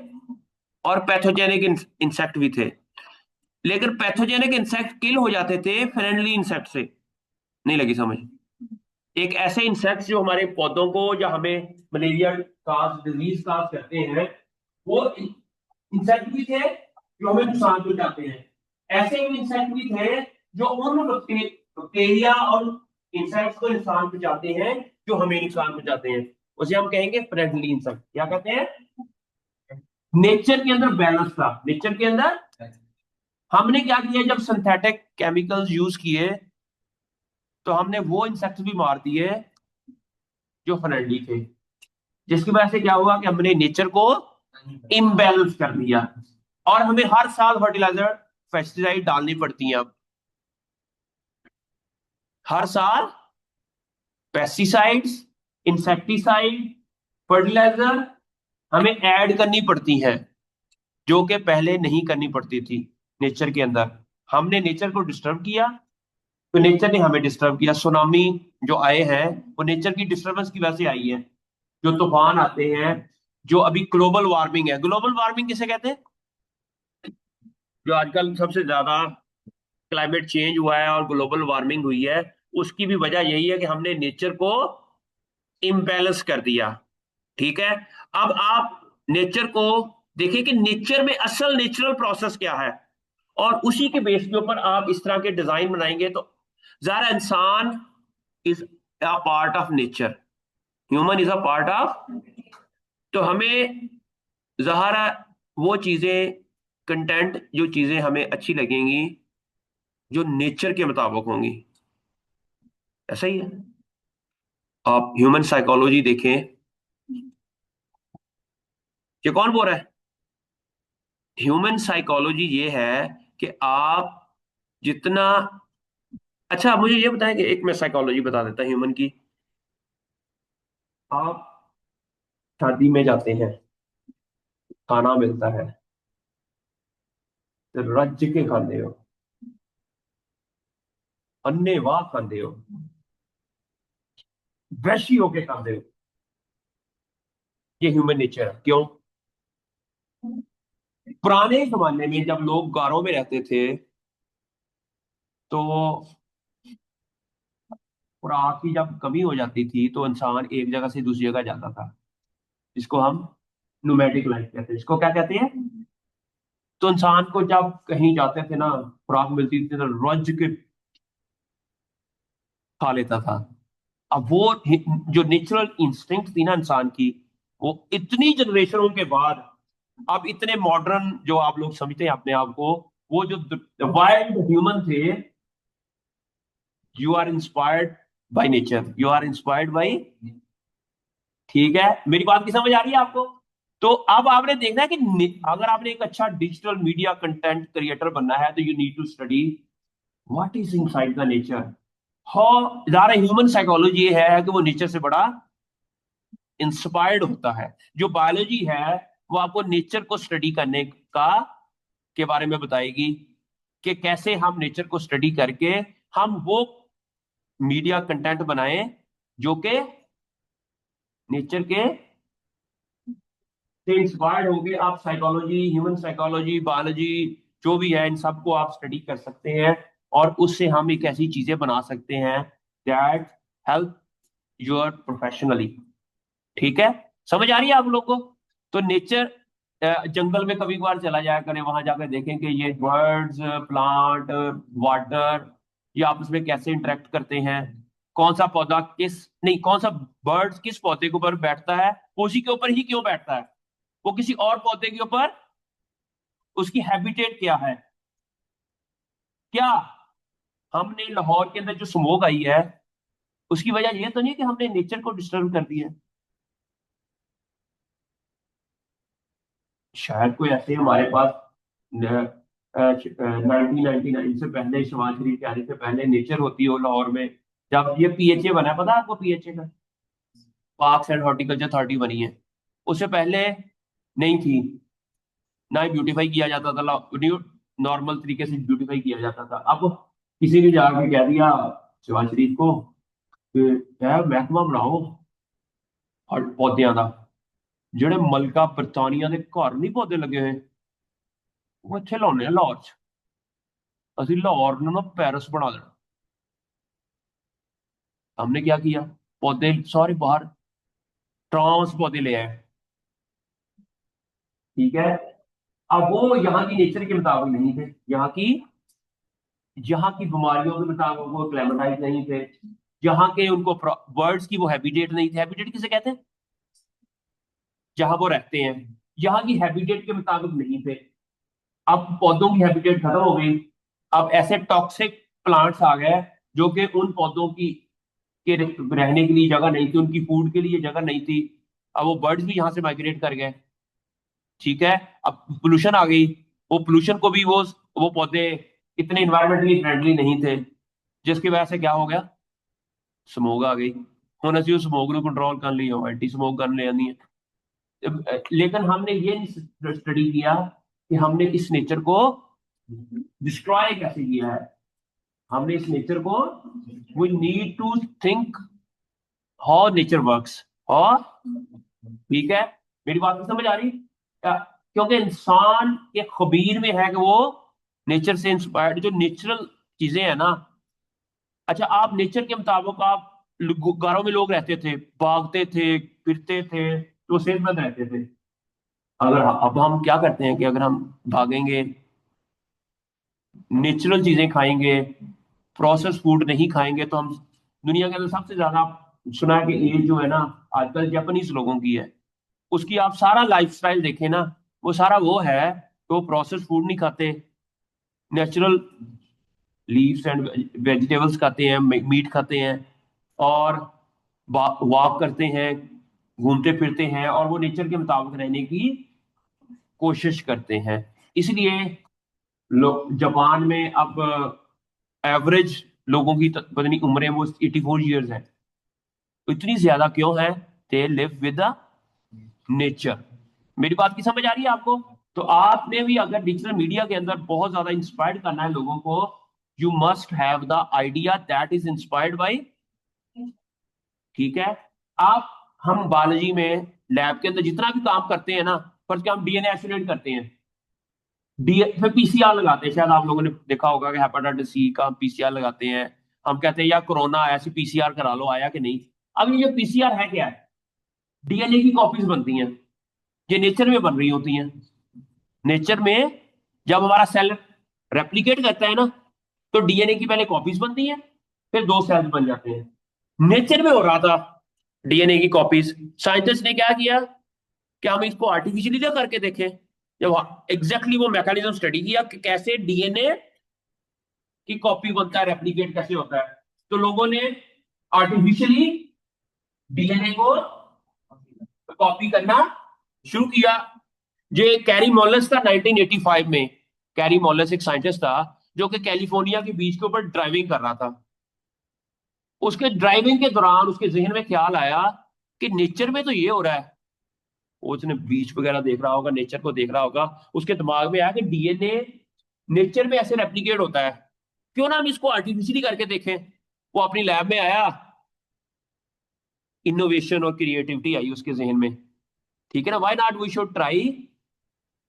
और पैथोजेनिक इंसेक्ट भी थे। लेकिन पैथोजेनिक इंसेक्ट किल हो जाते थे फ्रेंडली इंसेक्ट से। नहीं लगी समझ? एक ऐसे इंसेक्ट जो हमारे पौधों को या हमें मलेरिया काज डिजीज काज करते हैं, वो इंसेक्ट भी थे जो हमें नुकसान पहुंचाते हैं। ऐसे भी इंसेक्ट भी थे जो उन बैक्टीरिया और इंसेक्ट्स को नुकसान पहुंचाते हैं जो हमें नुकसान पहुंचाते हैं। उसे हम कहेंगे फ्रेंडली इंसेक्ट। क्या कहते हैं? नेचर के अंदर बैलेंस था। नेचर के अंदर हमने क्या किया, जब सिंथेटिक केमिकल्स यूज किए तो हमने वो इंसेक्ट्स भी मार दिए जो फ्रेंडली थे, जिसकी वजह से क्या हुआ कि हमने नेचर को इम्बैलेंस कर दिया। और हमें हर साल फर्टिलाइजर पेस्टिसाइड डालनी पड़ती हैं। अब हर साल पेस्टिसाइड्स, इंसेक्टिसाइड, फर्टिलाइजर हमें ऐड करनी पड़ती हैं, जो कि पहले नहीं करनी पड़ती थी नेचर के अंदर। हमने नेचर को डिस्टर्ब किया, तो नेचर ने हमें डिस्टर्ब किया। सुनामी जो आए हैं वो नेचर की डिस्टर्बेंस की वजह से आई है। जो तूफान आते हैं, जो अभी ग्लोबल वार्मिंग है। ग्लोबल वार्मिंग किसे कहते हैं? जो आजकल सबसे ज्यादा क्लाइमेट चेंज हुआ है और ग्लोबल वार्मिंग हुई है, उसकी भी वजह यही है कि हमने नेचर को इम्बैलेंस कर दिया। ठीक है, अब आप नेचर को देखिए कि नेचर में असल नेचुरल प्रोसेस क्या है, और उसी के बेस के ऊपर आप इस तरह के डिजाइन बनाएंगे। तो जरा इंसान is a part of nature, human is a part of. तो हमें ज़ाहिर वो चीजें, कंटेंट, जो चीजें हमें अच्छी लगेंगी जो नेचर के मुताबिक होंगी। ऐसा ही है। आप ह्यूमन साइकोलॉजी देखें, ये कौन बोल रहा है? ह्यूमन साइकोलॉजी ये है कि आप जितना, अच्छा मुझे ये बताएं कि एक मैं साइकोलॉजी बता देता ह्यूमन की। आप शादी में जाते हैं, खाना मिलता है, तो रज के खाते हो, अन्ने वाह खाते हो, वैशी होके खाते हो। ये ह्यूमन नेचर है। क्यों? पुराने जमाने में जब लोग गारों में रहते थे, तो खुराक की जब कमी हो जाती थी तो इंसान एक जगह से दूसरी जगह जाता था, जिसको हम नोमैडिक लाइफ कहते हैं। इसको क्या कहते हैं? तो इंसान को जब कहीं जाते थे ना, खुराक मिलती थी तो रज के खा लेता था। अब वो जो नेचुरल इंस्टिंक्ट थी ना इंसान की, वो इतनी जनरेशनों के बाद, अब इतने मॉडर्न जो आप लोग समझते हैं अपने आप को, वो जो वाइल्ड ह्यूमन थे, you are inspired by nature, you are inspired by. ठीक है, मेरी बात की समझ आ रही है आपको? तो अब आपने देखना है कि अगर आपने एक अच्छा डिजिटल मीडिया कंटेंट क्रिएटर बनना है, तो you need to study what is inside the nature. How ज़ारा ह्यूमन साइकोलॉजी है कि वो नेचर से बड़ा इंस्पायर्ड होता है। जो बायोलॉजी है वो आपको नेचर को स्टडी करने का के बारे में बताएगी कि कैसे हम नेचर को स्टडी करके हम वो मीडिया कंटेंट बनाएं जो कि नेचर के से इंस्पायर्ड होगे। आप साइकोलॉजी, ह्यूमन साइकोलॉजी, बायोलॉजी जो भी है इन सबको आप स्टडी कर सकते हैं और उससे हम एक ऐसी चीजें बना सकते हैं दैट हेल्प यूर प्रोफेशनली। ठीक है, समझ आ रही है आप लोग को? तो नेचर, जंगल में कभी कभार चला जाया करें, वहां जाकर देखें कि ये बर्ड्स, प्लांट, वाटर, ये आपस में कैसे इंटरेक्ट करते हैं। कौन सा पौधा किस, नहीं, कौन सा बर्ड्स किस पौधे के ऊपर बैठता है, उसी के ऊपर ही क्यों बैठता है, वो किसी और पौधे के ऊपर, उसकी हैबिटेट क्या है। क्या हमने लाहौर के अंदर जो स्मोक आई है उसकी वजह यह तो नहीं कि हमने नेचर को डिस्टर्ब कर दिया है? शायद कोई ऐसे हमारे पास 1999 से पहले, शहबाज शरीफ के आने से पहले नेचर होती हो लाहौर में। जब ये पीएचए बना है, पता है आपको पीएचए का, पार्क्स एंड हॉर्टिकल्चर अथॉरिटी बनी है, उससे पहले नहीं थी। ना ही ब्यूटीफाई किया जाता था, नॉर्मल तरीके से ब्यूटीफाई किया जाता था। अब किसी ने जाके कह दिया शहबाज शरीफ को कि यार महकमा बनाओ और पौधों का, ਜਿਹੜੇ ਮਲਕਾ ਬਰਤਾਨੀਆ ਦੇ ਘਰ ਨਹੀਂ ਪੌਦੇ ਲੱਗੇ ਹੋਏ, ਉਹ ਇੱਥੇ ਲਾਉਣੇ ਆ ਲਾਹੌਰ 'ਚ। ਅਸੀਂ लाहौर ਨੂੰ ना पेरिस बना देना। हमने क्या किया, पौधे सारे बाहर ट्रांस पौधे ले आए। ठीक है, अब वो यहाँ की नेचर के मुताबिक नहीं थे, यहाँ की बीमारियों के मुताबिक वो क्लेमेटाइज नहीं थे, यहाँ के उनको बर्ड्स की वो हैबिटेट नहीं थी। हैबिटेट किसे कहते हैं, जहां वो रहते हैं, यहाँ की हैबिटेट के मुताबिक नहीं थे। अब पौधों की हैबिटेट खत्म हो गई, अब ऐसे टॉक्सिक प्लांट्स आ गए जो कि उन पौधों की के रहने के लिए जगह नहीं थी, उनकी फूड के लिए जगह नहीं थी। अब वो बर्ड्स भी यहाँ से माइग्रेट कर गए। ठीक है, अब पोल्यूशन आ गई, वो पोल्यूशन को भी वो पौधे इतने इन्वायरमेंटली फ्रेंडली नहीं थे, जिसकी वजह से क्या हो गया, स्मोक आ गई। ਹੁਣ ਅਸੀਂ उस स्मोक ਨੂੰ कंट्रोल कर लिया, एंटी स्मोक गन ले आनी है। लेकिन हमने ये नहीं स्टडी किया कि हमने इस नेचर को डिस्ट्रॉय कैसे किया है। हमने इस नेचर को, we need to think how nature works. और ठीक है, मेरी बात नहीं समझ आ रही? क्योंकि इंसान के खबीर में है कि वो नेचर से इंस्पायर्ड जो नेचुरल चीजें हैं ना। अच्छा, आप नेचर के मुताबिक, आप घरों में लोग रहते थे, भागते थे, फिरते थे, तो सेहतमंद रहते थे। अगर अब हम क्या करते हैं कि अगर हम भागेंगे, नेचुरल चीजें खाएंगे, प्रोसेस फूड नहीं खाएंगे, तो हम, दुनिया के अंदर सबसे ज्यादा सुना है कि एज जो है ना आजकल जापानीज लोगों की है, उसकी आप सारा लाइफस्टाइल देखें ना, वो सारा वो है कि वो प्रोसेस फूड नहीं खाते, नेचुरल लीव्स एंड वेजिटेबल्स खाते हैं, मीट खाते हैं, और वॉक करते हैं, घूमते फिरते हैं, और वो नेचर के मुताबिक रहने की कोशिश करते हैं। इसलिए लोग जापान में अब एवरेज लोगों की पता नहीं उम्रें वो 84 ईयर्स है। इतनी ज्यादा क्यों है? They live with the nature. मेरी बात की समझ आ रही है आपको? तो आपने भी अगर डिजिटल मीडिया के अंदर बहुत ज्यादा इंस्पायर करना है लोगों को, you must have the idea that is inspired by. ठीक है, आप, हम बायोलॉजी में लैब के अंदर जितना भी काम करते हैं ना, फर्स्ट हम डीएनए आइसोलेट करते हैं, फिर पीसीआर लगाते हैं। शायद आप लोगों ने देखा होगा कि हेपेटाइटिस सी का पीसीआर लगाते हैं। हम कहते हैं यार कोरोना आया, ऐसी पीसीआर करा लो, आया कि नहीं। अब ये जो पीसीआर है क्या है? डीएनए की कॉपीज बनती हैं, ये नेचर में बन रही होती हैं। नेचर में जब हमारा सेल रेप्लिकेट करता है ना, तो डीएनए की पहले कॉपीज बनती हैं, फिर 2 सेल्स बन जाते हैं। नेचर में हो रहा था डीएनए की कॉपीज। साइंटिस्ट ने क्या किया कि हम इसको आर्टिफिशियली ना करके देखें। जब एग्जैक्टली वो मैकेनिज्म स्टडी किया कि कैसे डीएनए की कॉपी बनता है, रेप्लिकेट कैसे होता है, तो लोगों ने आर्टिफिशियली डीएनए को कॉपी करना शुरू किया। जो कैरी मॉलस था 1985 में, कैरी मॉलस एक साइंटिस्ट था जो कि कैलिफोर्निया के बीच के ऊपर ड्राइविंग कर रहा था। उसके ड्राइविंग के दौरान उसके जहन में ख्याल आया कि नेचर में तो ये हो रहा है। उसने बीच वगैरह देख रहा होगा, नेचर को देख रहा होगा, उसके दिमाग में आया कि डीएनए नेचर में ऐसे रेप्लिकेट होता है, क्यों ना हम इसको आर्टिफिशियली करके देखें। वो अपनी लैब में आया, इनोवेशन और क्रिएटिविटी आई उसके जहन में, ठीक है ना, why not we should try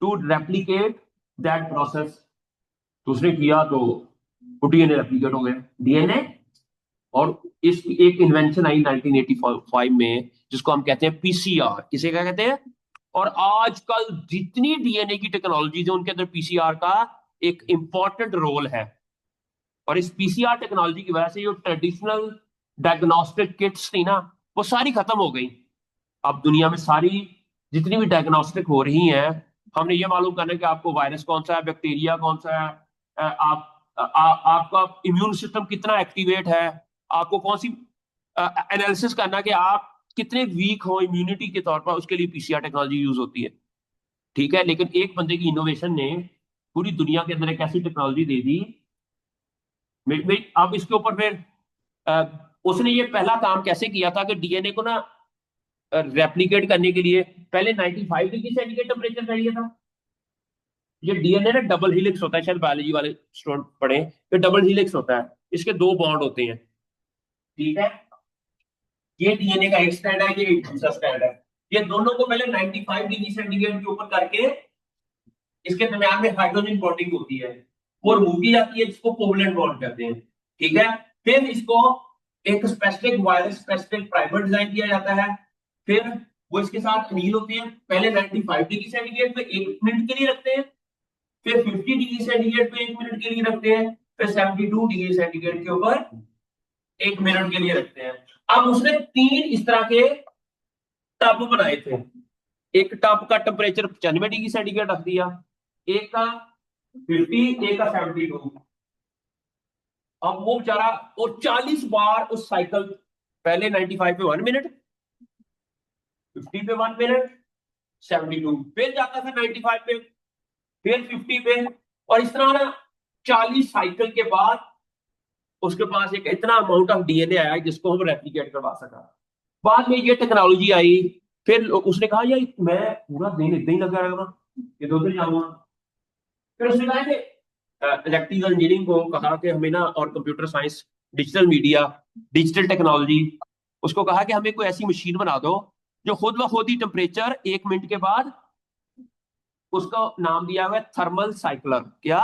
to replicate that process. तो उसने किया तो वो डीएनए रेप्लिकेट हो गया, डीएनए। और इस एक इन्वेंशन आई 1985 में जिसको हम कहते हैं पीसीआर। किसे क्या कहते हैं? और आजकल जितनी डीएनए की टेक्नोलॉजीज है उनके अंदर पीसीआर का एक इंपॉर्टेंट रोल है। और इस पीसीआर टेक्नोलॉजी की वजह से जो ट्रेडिशनल डायग्नोस्टिक किट्स थी ना, वो सारी खत्म हो गई। अब दुनिया में सारी जितनी भी डायग्नोस्टिक हो रही हैं, हमने ये मालूम करना है कि आपको वायरस कौन सा है, बैक्टीरिया कौन सा है, आपका इम्यून सिस्टम कितना एक्टिवेट है, आपको कौन सी एनालिसिस करना कि आप कितने वीक हो इम्यूनिटी के तौर पर, उसके लिए पीसीआर टेक्नोलॉजी यूज होती है, ठीक है। लेकिन एक बंदे की इनोवेशन ने पूरी दुनिया के अंदर एक ऐसी टेक्नोलॉजी दे दी। अब इसके ऊपर फिर उसने ये पहला काम कैसे किया था कि डीएनए को ना रेप्लिकेट करने के लिए पहले 95 डिग्री सेंटीग्रेड टेम्परेचर चाहिए था। ये डीएनए ना डबल हेलिक्स होता है, शायद बायोलॉजी वाले स्टूडेंट पढ़े, ये डबल हेलिक्स होता है, इसके दो बॉन्ड होते हैं, ठीक है। ये डीएनए का एक स्ट्रैंड है, ये एक दूसरा स्ट्रैंड है। ये दोनों को पहले 95 डिग्री सेंटीग्रेड के ऊपर करके इसके दरमियान में हाइड्रोजन बॉन्डिंग होती है, वो रिमूव की जाती है, जिसको कोवलेंट बॉन्ड कहते हैं, ठीक है। फिर इसको एक specific virus specific primer design किया जाता है। फिर वो इसके साथ अनील होते हैं, पहले 95 डिग्री सेंटीग्रेड पे 1 मिनट के लिए रखते हैं, फिर 50 डिग्री सेंटीग्रेड पे 1 मिनट के लिए रखते हैं, फिर 72 डिग्री सेंटीग्रेड के ऊपर 1 मिनट के लिए रखते हैं। अब उसने 3 इस तरह के टब बनाए थे। एक टब का टेम्परेचर 95 डिग्री सेंटीग्रेड रख दिया, एक का 50, एक का 72। अब वो बेचारा और 40 बार उस साइकिल, पहले 95 पे 1 मिनट, 50 पे 1 मिनट, 72 फिर जाता था 95 पे, फिर 50 पे, और इस तरह ना 40 साइकिल के बाद उसके पास एक इतना अमाउंट ऑफ डीएनए आया जिसको हम रेप्लिकेट करवा सका। बाद में ये टेक्नोलॉजी आई, फिर उसने कहा यार मैं पूरा दिन इतना ही लगा रहेगा, इधर उधर जाऊंगा। फिर उसने कहा कि इलेक्ट्रिकल इंजीनियरिंग को कहा कि हमें ना, और computer science, digital media, digital technology, उसको कहा कि हमें कोई ऐसी मशीन बना दो जो खुद ब खुद ही टेम्परेचर 1 मिनट के बाद, उसका नाम दिया हुआ है थर्मल साइक्लर, क्या,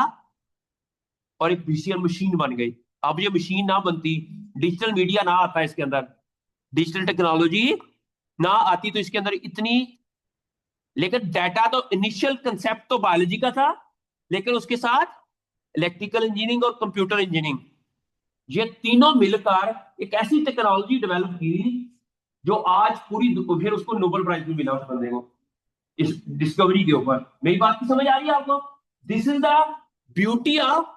और एक बीसीआर मशीन बन गई। अब ये मशीन ना बनती, डिजिटल मीडिया ना आता इसके अंदर, डिजिटल टेक्नोलॉजी ना आती, तो इसके अंदर इतनी, लेकिन डाटा तो इनिशियल कंसेप्ट तो बायोलॉजी का था, लेकिन उसके साथ इलेक्ट्रिकल इंजीनियरिंग और कंप्यूटर इंजीनियरिंग, ये तीनों मिलकर एक ऐसी टेक्नोलॉजी डेवलप की जो आज पूरी, फिर उसको नोबेल प्राइज भी मिला उस बंदे को इस डिस्कवरी के ऊपर। मेरी बात की समझ आ रही है आपको? This is the beauty of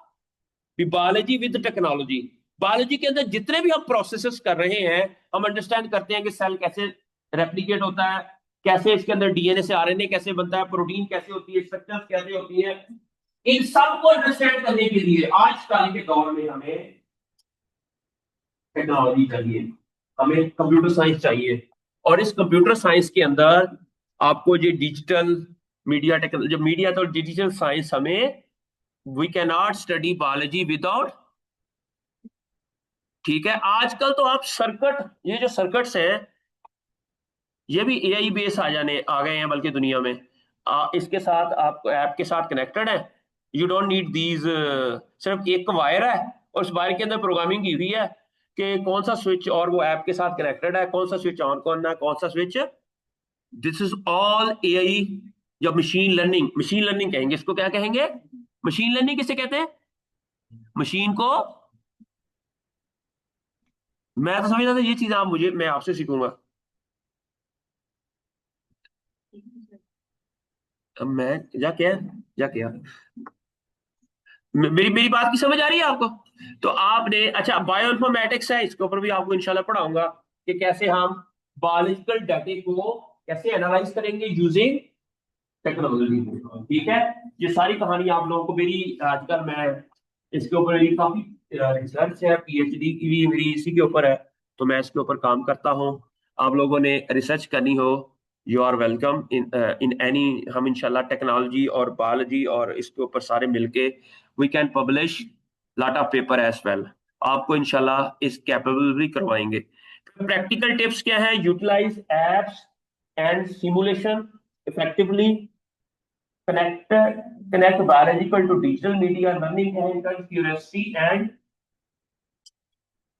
biology with technology. Biology के अंदर जितने भी हम प्रोसेसेस कर रहे हैं, हम अंडरस्टैंड करते हैं कि सेल कैसे रेप्लिकेट होता है, कैसे इसके अंदर डीएनए से आरएनए कैसे बनता है, प्रोटीन कैसे होती है, स्ट्रक्चर्स कैसे होती है, इन सबको अंडरस्टैंड करने के लिए आज कल के दौर में हमें टेक्नोलॉजी चाहिए, हमें कंप्यूटर साइंस चाहिए। और इस कंप्यूटर साइंस के अंदर आपको ये डिजिटल मीडिया टेक्नोलॉजी, मीडिया तो डिजिटल साइंस, हमें we can not study biology without, ठीक है। आजकल तो आप सर्किट, ये जो सर्किट्स हैं ये भी एआई बेस आ गए हैं बल्कि दुनिया में। इसके साथ आपको ऐप के साथ कनेक्टेड है, यू डोंट नीड दीज, सिर्फ एक वायर है और उस वायर के अंदर प्रोग्रामिंग की हुई है कि कौन सा स्विच, और वो ऐप के साथ कनेक्टेड है, कौन सा स्विच ऑन करना है, कौन सा switch. This is all AI या मशीन लर्निंग। मशीन लर्निंग कहेंगे इसको, क्या कहेंगे? मशीन लर्निंग किसे कहते हैं? मशीन को, मैं तो समझता था ये चीज आप मुझे, मैं आपसे सीखूंगा। अब मैं क्या क्या मेरी मेरी बात की समझ आ रही है आपको? तो आपने, अच्छा बायो इन्फॉर्मेटिक्स है, इसके ऊपर भी आपको इंशाल्लाह पढ़ाऊंगा कि कैसे हम बायोलॉजिकल डाटा को कैसे एनालाइज करेंगे यूजिंग टेक्नोलॉजी, ठीक है। ये सारी कहानी आप लोगों को मेरी, आजकल मैं इसके ऊपर मेरी काफी रिसर्च है, पीएचडी की भी मेरी इसी के ऊपर है, तो मैं इसके ऊपर काम करता हूँ। आप लोगों ने रिसर्च करनी हो, you are welcome in any, हम इंशाल्लाह टेक्नोलॉजी और बायोलॉजी और इसके ऊपर सारे मिलके we can publish lot of paper as well. आपको इंशाल्लाह इस कैपेबल भी करवाएंगे। प्रैक्टिकल टिप्स क्या है? Utilise apps and simulation effectively, connect biological to digital media, learning encourage curiosity and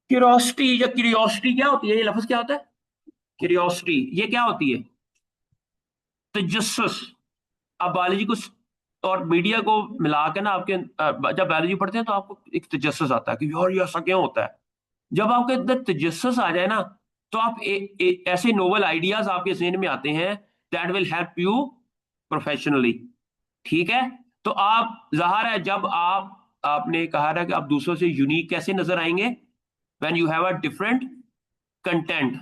curiosity. या क्यूरियोसिटी क्या होती है? ये लफ्ज क्या होता है? क्यूरियोसिटी ये क्या होती है? तजस्सुस। आप बायोलॉजी को और मीडिया को मिला के ना आपके जब बायोलॉजी पढ़ते हैं तो आपको एक तजस्सुस आता है कि यार ये ऐसा क्यों होता है। जब आपके अंदर तजस्सुस आ जाए ना तो आप ऐसे नोवेल आइडियाज आपके जहन में आते हैं that will help you professionally. ठीक है। तो आप जाहिर है जब आपने कहा ना कि आप दूसरों से यूनिक कैसे नजर आएंगे? When you have a different content.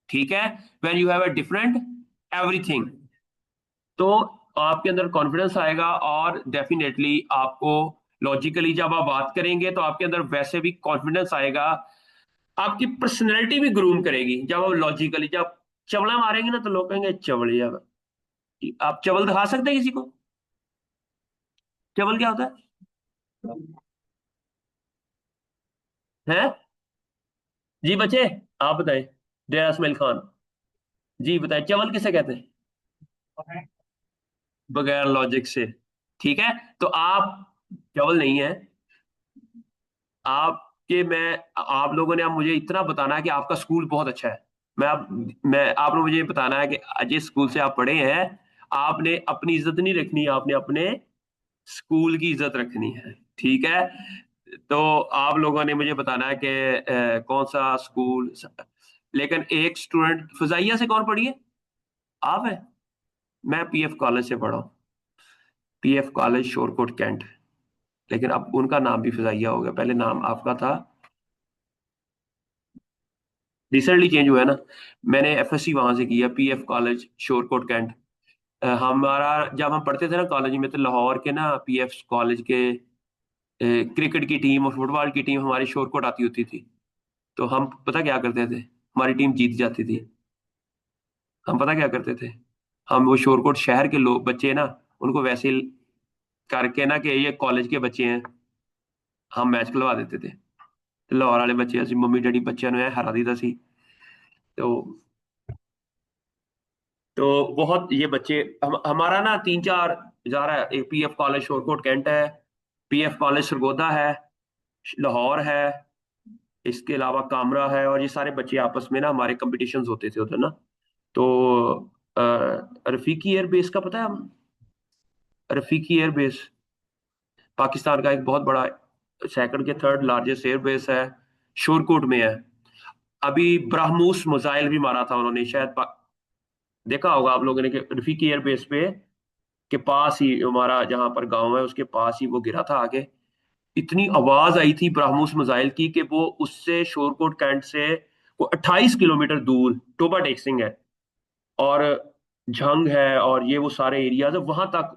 ठीक है। When you have a different everything, तो आपके अंदर कॉन्फिडेंस आएगा और डेफिनेटली आपको लॉजिकली जब आप बात करेंगे तो आपके अंदर वैसे भी कॉन्फिडेंस आएगा। आपकी पर्सनैलिटी भी ग्रूम करेगी जब आप लॉजिकली, जब चवड़ा मारेंगे ना तो लोग कहेंगे चवड़िया। आप चवल दिखा सकते हैं किसी को? चवल क्या होता है? जी बच्चे, आप बताएं। डेरा इसमाइल खान, जी बताएं चवल किसे कहते हैं? बगैर लॉजिक से। ठीक है। तो आप चवल नहीं है। आपके मैं आप लोगों ने अब मुझे इतना बताना है कि आपका स्कूल बहुत अच्छा है। मैं आप लोग मुझे ये बताना है कि जिस स्कूल से आप पढ़े हैं आपने अपनी इज्जत नहीं रखनी, आपने अपने स्कूल की इज्जत रखनी है। ठीक है। तो आप लोगों ने मुझे बताना है कि कौन सा स्कूल। लेकिन एक स्टूडेंट फजाइया से कौन पढ़ी है? आप है? मैं पीएफ कॉलेज से पढ़ा हूँ। PF college Shorkot cantt. लेकिन अब उनका नाम भी फजाइया हो गया, पहले नाम आपका था, रिसेंटली चेंज हुआ है ना। मैंने एफएससी वहां से किया, पीएफ कॉलेज शोरकोट कैंट। हमारा जब हम पढ़ते थे ना कॉलेज में तो लाहौर के ना पीएफ कॉलेज के क्रिकेट की टीम और फुटबॉल की टीम हमारी शोरकोट आती होती थी। तो हम पता क्या करते थे? हमारी टीम जीत जाती थी। हम पता क्या करते थे? हम वो शोरकोट शहर के लोग बच्चे ना उनको वैसे ही करके ना कि ये कॉलेज के बच्चे हैं, हम मैच खिलवा देते थे। ਤੇ ਲਾਹੌਰ ਵਾਲੇ ਬੱਚੇ ਅਸੀਂ ਮੰਮੀ ਡੈਡੀ ਬੱਚਿਆਂ ਨੂੰ ਇਹ ਹਰਾ ਦਿੱਤਾ ਸੀ। तो तो बहुत ये बच्चे हमारा ना 3-4 इदारा है। एक पीएफ कॉलेज शोरकोट कैंट है, पीएफ कॉलेज सरगोदा है, लाहौर है, इसके अलावा कामरा है। और ये सारे बच्चे आपस में ना हमारे कंपटीशंस होते थे उधर ना। तो रफीकी एयरबेस का पता है? हम रफीकी एयरबेस पाकिस्तान का एक बहुत बड़ा सेकंड के थर्ड लार्जेस्ट एयरबेस है, शोरकोट में है। अभी ब्राह्मोस मिसाइल भी मारा था उन्होंने, शायद देखा होगा आप लोगों ने कि रफीकी एयरबेस पे के पास ही हमारा जहां पर गांव है उसके पास ही वो गिरा था आगे। इतनी आवाज आई थी ब्राह्मोस मिसाइल की कि वो उससे शोरकोट कैंट से वो 28 किलोमीटर दूर टोबा टेक्सिंग है और झंग है और ये वो सारे एरियाज है वहां तक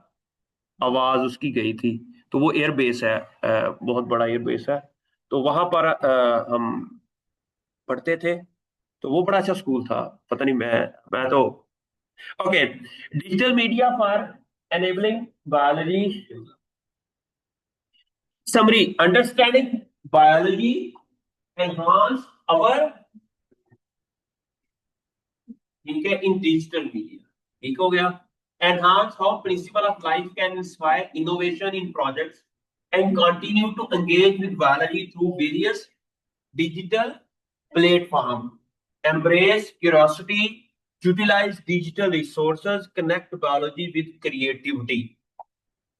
आवाज उसकी गई थी। तो वो एयरबेस है, बहुत बड़ा एयरबेस है। तो वहां पर हम पढ़ते थे। तो वो बड़ा अच्छा स्कूल था। पता नहीं मैं तो okay. Digital media for enabling biology summary understanding biology enhance our, ठीक है, इन डिजिटल मीडिया। ठीक हो गया। Enhance how principle of life can inspire innovation in projects and continue to engage with biology through various digital platform, embrace curiosity, utilize digital resources, connect biology with creativity।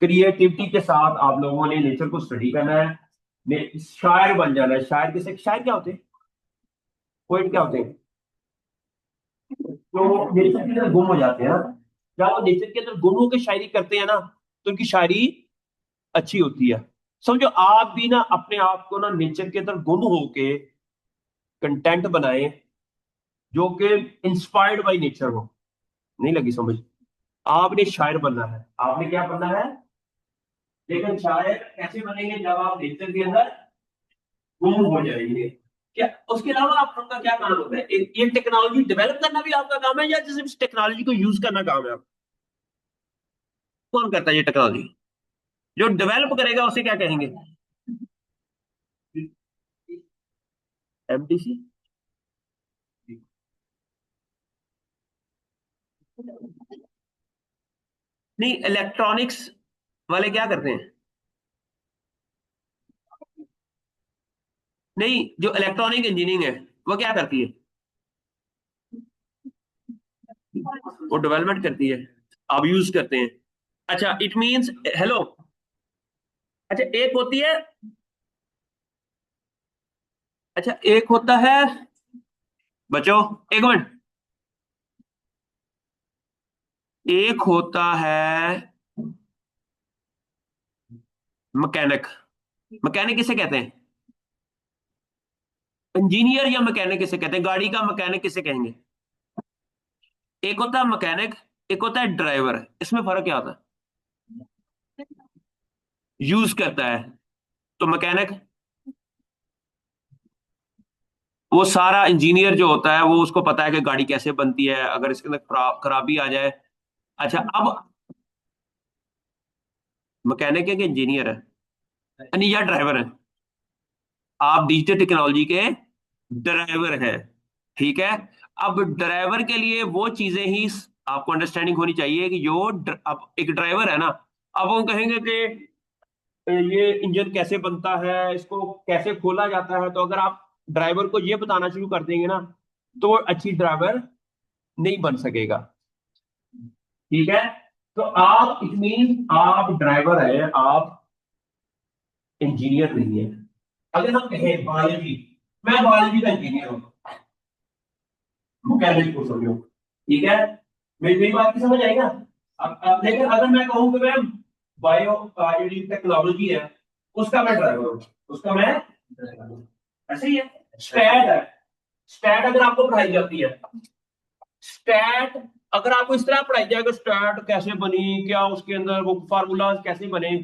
Creativity के साथ आप लोगों ने nature को study करना है, शायर बन जाना है। शायर किसे, शायर क्या होते हैं? पोएट क्या होते हैं? तो नेचर के अंदर गुम हो जाते हैं ना। जब वो नेचर के अंदर गुम होकर शायरी करते हैं ना तो उनकी शायरी अच्छी होती है। समझो आप भी ना अपने आप को ना नेचर के अंदर गुम होके कंटेंट बनाए जो कि इंस्पायर्ड बाय नेचर हो। नहीं लगी समझ? आपने शायर बनना है। आपने क्या बनना है? लेकिन शायर कैसे बनेंगे? जब आप नेचर के अंदर गुम हो जाएंगे। क्या उसके अलावा आपका क्या काम होता है? ये टेक्नोलॉजी डेवलप करना भी आपका काम है या सिर्फ टेक्नोलॉजी को यूज करना काम है आपका? कौन करता है ये टेक्नोलॉजी? जो डेवलप करेगा उसे क्या कहेंगे? एमटीसी नहीं, इलेक्ट्रॉनिक्स वाले क्या करते हैं? नहीं, जो इलेक्ट्रॉनिक इंजीनियरिंग है वो क्या करती है? वो डेवलपमेंट करती है, आप यूज करते हैं। अच्छा, इट मींस, हेलो, अच्छा एक होती है, अच्छा एक होता है, बच्चों एक मिनट, एक होता है मैकेनिक। मैकेनिक किसे कहते हैं? इंजीनियर या मैकेनिक किसे कहते हैं? गाड़ी का मैकेनिक किसे कहेंगे? एक होता है मैकेनिक, एक होता है ड्राइवर। इसमें फर्क क्या होता है? यूज करता है। तो मैकेनिक वो सारा, इंजीनियर जो होता है वो उसको पता है कि गाड़ी कैसे बनती है, अगर इसके अंदर खराबी आ जाए। अच्छा, अब मैकेनिक है कि इंजीनियर है? नहीं, या ड्राइवर है? आप डिजिटल टेक्नोलॉजी के ड्राइवर है, ठीक है। अब ड्राइवर के लिए वो चीजें ही आपको अंडरस्टैंडिंग होनी चाहिए कि अब एक ड्राइवर है ना, अब वो कहेंगे कि ये इंजन कैसे बनता है, इसको कैसे खोला जाता है, तो अगर आप ड्राइवर को ये बताना शुरू कर देंगे ना, तो वो अच्छी ड्राइवर नहीं बन सकेगा, ठीक है। तो आप, इट मीन आप ड्राइवर है, आप इंजीनियर नहीं है। अगर हम कहें बायोलॉजी, मैं बायोलॉजी का इंजीनियर हूं, मैकेनिक को समझो, ठीक है। मेरी बात की समझ आएगा? अब लेकिन अगर मैं कहूं कि मैं बायो टेक्नोलॉजी है, उसका मैं ड्राइवर हूं, उसका मैं driver हूं। ऐसे ही है। स्टैट है, स्टैट अगर आपको पढ़ाई जाती है, स्टैट अगर आपको इस तरह पढ़ाई जाएगा, स्टैट कैसे बनी, क्या उसके अंदर वो फार्मूला कैसे बने,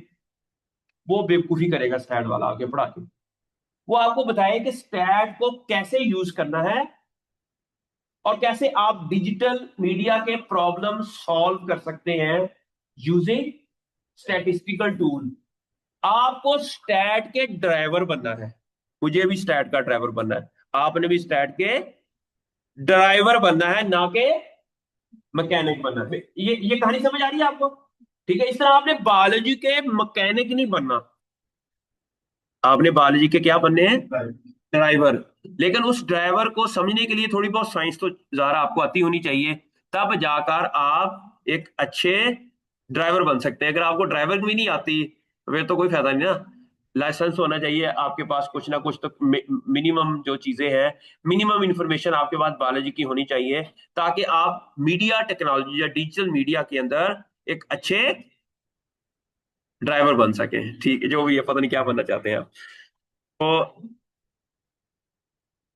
वो बेवकूफी करेगा स्टैट वाला आगे पढ़ा के। वो आपको बताए कि स्टैट को कैसे यूज करना है और कैसे आप डिजिटल मीडिया के प्रॉब्लम सॉल्व कर सकते हैं यूजिंग स्टैटिस्टिकल टूल। आपको स्टैट के ड्राइवर बनना है, मुझे भी स्टैट का ड्राइवर बनना है, आपने भी स्टैट के ड्राइवर बनना है, ना कि मैकेनिक बनना है। ये कहानी समझ आ रही है आपको? ठीक है, इस तरह आपने बायोलॉजी के मैकेनिक नहीं बनना, आपने बायोलॉजी के क्या बनने हैं? ड्राइवर। लेकिन उस ड्राइवर को समझने के लिए थोड़ी बहुत साइंस तो ज़रा आपको आती होनी चाहिए, तब जाकर आप एक अच्छे ड्राइवर बन सकते हैं। अगर आपको ड्राइवर भी नहीं आती, वे तो कोई फायदा नहीं ना। लाइसेंस होना चाहिए आपके पास, कुछ ना कुछ तो मिनिमम जो चीजें हैं, मिनिमम इंफॉर्मेशन आपके पास बायोलॉजी की होनी चाहिए, ताकि आप मीडिया टेक्नोलॉजी या डिजिटल मीडिया के अंदर एक अच्छे ड्राइवर बन सके, ठीक है, जो भी है, पता नहीं क्या बनना चाहते हैं आप। तो